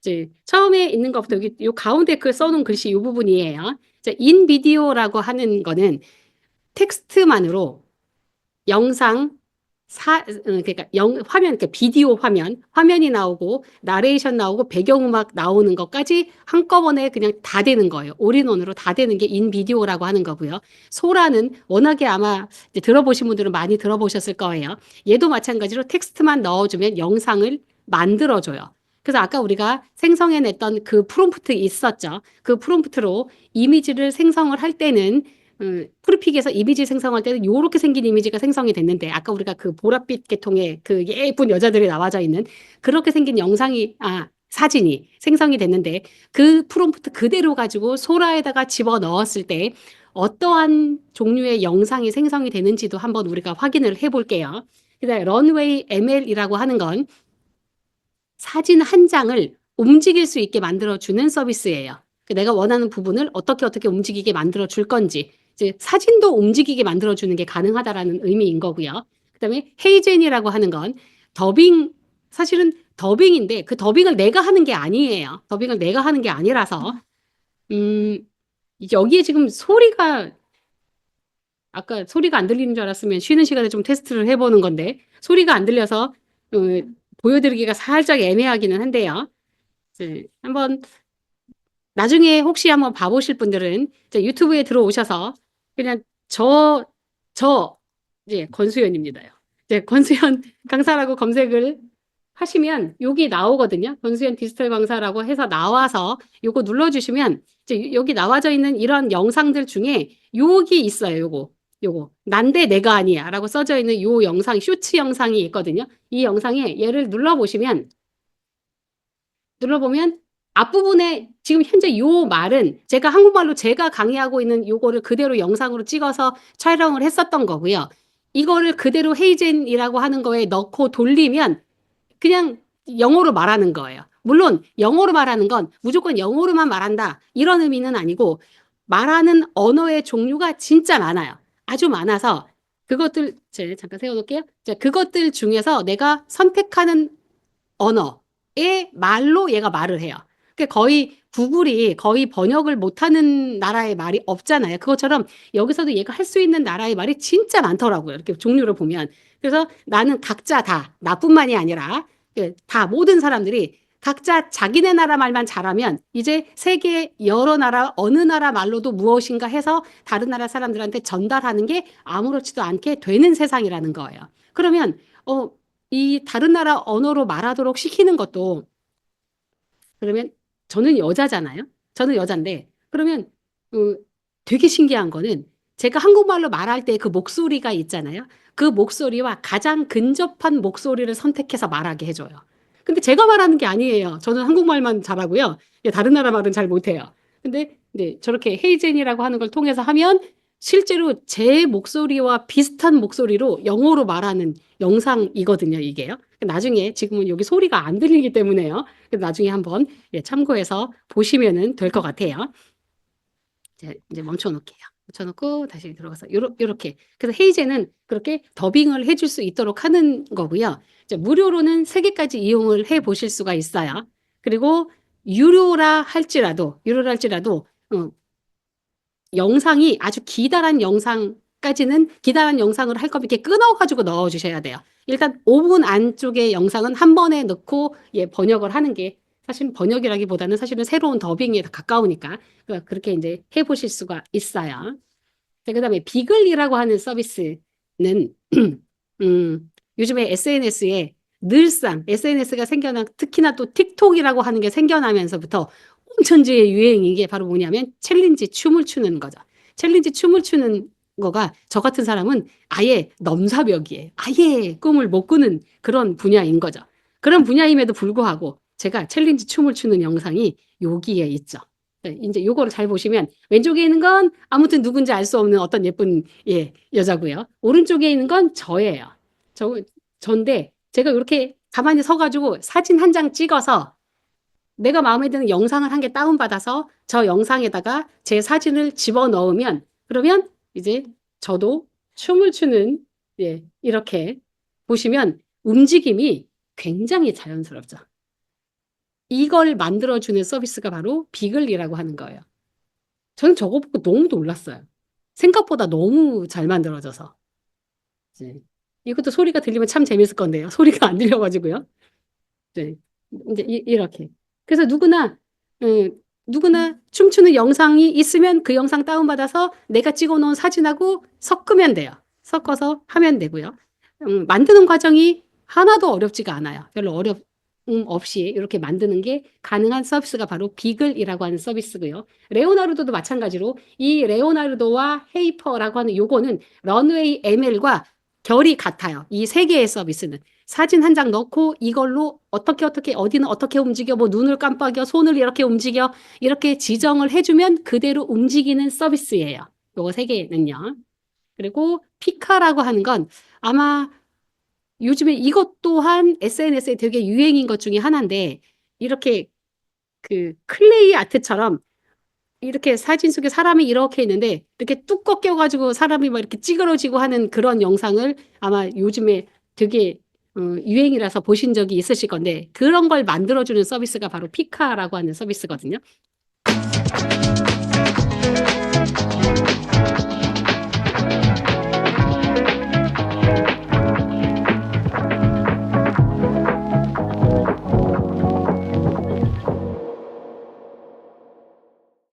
Speaker 1: 이제 처음에 있는 것부터 여기 요 가운데 글 써놓은 글씨 이 부분이에요. 인비디오라고 하는 거는 텍스트만으로 영상 그러니까 화면, 그러니까 비디오 화면이 나오고, 나레이션 나오고, 배경음악 나오는 것까지 한꺼번에 그냥 다 되는 거예요. 올인원으로 다 되는 게 인비디오라고 하는 거고요. 소라는 워낙에 아마 이제 들어보신 분들은 많이 들어보셨을 거예요. 얘도 마찬가지로 텍스트만 넣어주면 영상을 만들어줘요. 그래서 아까 우리가 생성해냈던 그 프롬프트 있었죠. 그 프롬프트로 이미지를 생성을 할 때는 프리픽에서 이미지 생성할 때는 요렇게 생긴 이미지가 생성이 됐는데 아까 우리가 그 보랏빛 계통의 그 예쁜 여자들이 나와져 있는 그렇게 생긴 사진이 생성이 됐는데 그 프롬프트 그대로 가지고 소라에다가 집어 넣었을 때 어떠한 종류의 영상이 생성이 되는지도 한번 우리가 확인을 해볼게요. 그다음에 런웨이 ML이라고 하는 건 사진 한 장을 움직일 수 있게 만들어주는 서비스예요. 내가 원하는 부분을 어떻게 움직이게 만들어 줄 건지 이제 사진도 움직이게 만들어주는 게 가능하다라는 의미인 거고요. 그다음에 헤이젠이라고 하는 건 사실은 더빙인데 그 더빙을 내가 하는 게 아니에요. 더빙을 내가 하는 게 아니라서 여기에 지금 아까 소리가 안 들리는 줄 알았으면 쉬는 시간에 좀 테스트를 해보는 건데 소리가 안 들려서 보여드리기가 살짝 애매하기는 한데요. 한번 나중에 혹시 한번 봐보실 분들은 이제 유튜브에 들어오셔서 그냥 이제 권수연입니다요. 이제 권수연 강사라고 검색을 하시면 여기 나오거든요. 권수연 디지털 강사라고 해서 나와서 요거 눌러주시면 이제 여기 나와져 있는 이런 영상들 중에 여기 있어요. 요거 난데 내가 아니야 라고 써져 있는 요 영상 쇼츠 영상이 있거든요. 이 영상에 얘를 눌러보면 앞부분에 지금 현재 요 말은 제가 한국말로 제가 강의하고 있는 요거를 그대로 영상으로 찍어서 촬영을 했었던 거고요. 이거를 그대로 헤이젠이라고 하는 거에 넣고 돌리면 그냥 영어로 말하는 거예요. 물론 영어로 말하는 건 무조건 영어로만 말한다 이런 의미는 아니고 말하는 언어의 종류가 진짜 많아요. 아주 많아서 그것들 제가 잠깐 세워놓을게요. 그것들 중에서 내가 선택하는 언어의 말로 얘가 말을 해요. 그러니까 구글이 거의 번역을 못하는 나라의 말이 없잖아요. 그것처럼 여기서도 얘가 할 수 있는 나라의 말이 진짜 많더라고요. 이렇게 종류를 보면. 그래서 나는 각자 다 나뿐만이 아니라 다 모든 사람들이 각자 자기네 나라 말만 잘하면 이제 세계 여러 나라 어느 나라 말로도 무엇인가 해서 다른 나라 사람들한테 전달하는 게 아무렇지도 않게 되는 세상이라는 거예요. 그러면 이 다른 나라 언어로 말하도록 시키는 것도 그러면 저는 여자잖아요. 저는 여잔데 그러면 되게 신기한 거는 제가 한국말로 말할 때 그 목소리가 있잖아요. 그 목소리와 가장 근접한 목소리를 선택해서 말하게 해줘요. 근데 제가 말하는 게 아니에요. 저는 한국말만 잘하고요. 다른 나라 말은 잘 못해요. 근데 저렇게 헤이젠이라고 하는 걸 통해서 하면 실제로 제 목소리와 비슷한 목소리로 영어로 말하는 영상이거든요, 이게요. 나중에 지금은 여기 소리가 안 들리기 때문에요. 나중에 한번 참고해서 보시면은 될 것 같아요. 이제 멈춰놓을게요. 멈춰놓고 다시 들어가서 요렇게. 그래서 헤이젠은 그렇게 더빙을 해줄 수 있도록 하는 거고요. 무료로는 3개까지 이용을 해 보실 수가 있어요. 그리고 유료라 할지라도 영상이 아주 기다란 영상을 할 거면 이렇게 끊어가지고 넣어주셔야 돼요. 일단 5분 안쪽의 영상은 한 번에 넣고 번역을 하는 게 사실 번역이라기보다는 사실은 새로운 더빙에 가까우니까 그렇게 이제 해보실 수가 있어요. 그다음에 비글이라고 하는 서비스는 요즘에 SNS에 늘상 SNS가 특히나 또 틱톡이라고 하는 게 생겨나면서부터 온천지의 유행인 게 바로 뭐냐면 챌린지 춤을 추는 거죠. 챌린지 춤을 추는 거가 저 같은 사람은 아예 넘사벽이에요. 아예 꿈을 못 꾸는 그런 분야인 거죠. 그런 분야임에도 불구하고 제가 챌린지 춤을 추는 영상이 여기에 있죠. 네, 이제 요거를 잘 보시면 왼쪽에 있는 건 아무튼 누군지 알 수 없는 어떤 예쁜 여자고요. 오른쪽에 있는 건 저예요. 전데 제가 이렇게 가만히 서가지고 사진 한 장 찍어서 내가 마음에 드는 영상을 한 개 다운받아서 저 영상에다가 제 사진을 집어넣으면 그러면 이제 저도 춤을 추는 이렇게 보시면 움직임이 굉장히 자연스럽죠. 이걸 만들어주는 서비스가 바로 비글이라고 하는 거예요. 저는 저거 보고 너무 놀랐어요. 생각보다 너무 잘 만들어져서. 이것도 소리가 들리면 참 재밌을 건데요. 소리가 안 들려가지고요. 이제 이렇게. 그래서 누구나 춤추는 영상이 있으면 그 영상 다운받아서 내가 찍어놓은 사진하고 섞으면 돼요. 섞어서 하면 되고요. 만드는 과정이 하나도 어렵지가 않아요. 별로 어려움 없이 이렇게 만드는 게 가능한 서비스가 바로 비글이라고 하는 서비스고요. 레오나르도도 마찬가지로 이 레오나르도와 헤이퍼라고 하는 요거는 런웨이 ML과 결이 같아요. 이 세 개의 서비스는. 사진 한 장 넣고 이걸로 어떻게 어디는 어떻게 움직여 뭐 눈을 깜빡여 손을 이렇게 움직여 이렇게 지정을 해주면 그대로 움직이는 서비스예요. 요거 세 개는요. 그리고 피카라고 하는 건 아마 요즘에 이것 또한 SNS에 되게 유행인 것 중에 하나인데 이렇게 그 클레이 아트처럼 이렇게 사진 속에 사람이 이렇게 있는데 이렇게 뚝 꺾여가지고 사람이 막 이렇게 찌그러지고 하는 그런 영상을 아마 요즘에 되게 유행이라서 보신 적이 있으실 건데 그런 걸 만들어주는 서비스가 바로 피카라고 하는 서비스거든요.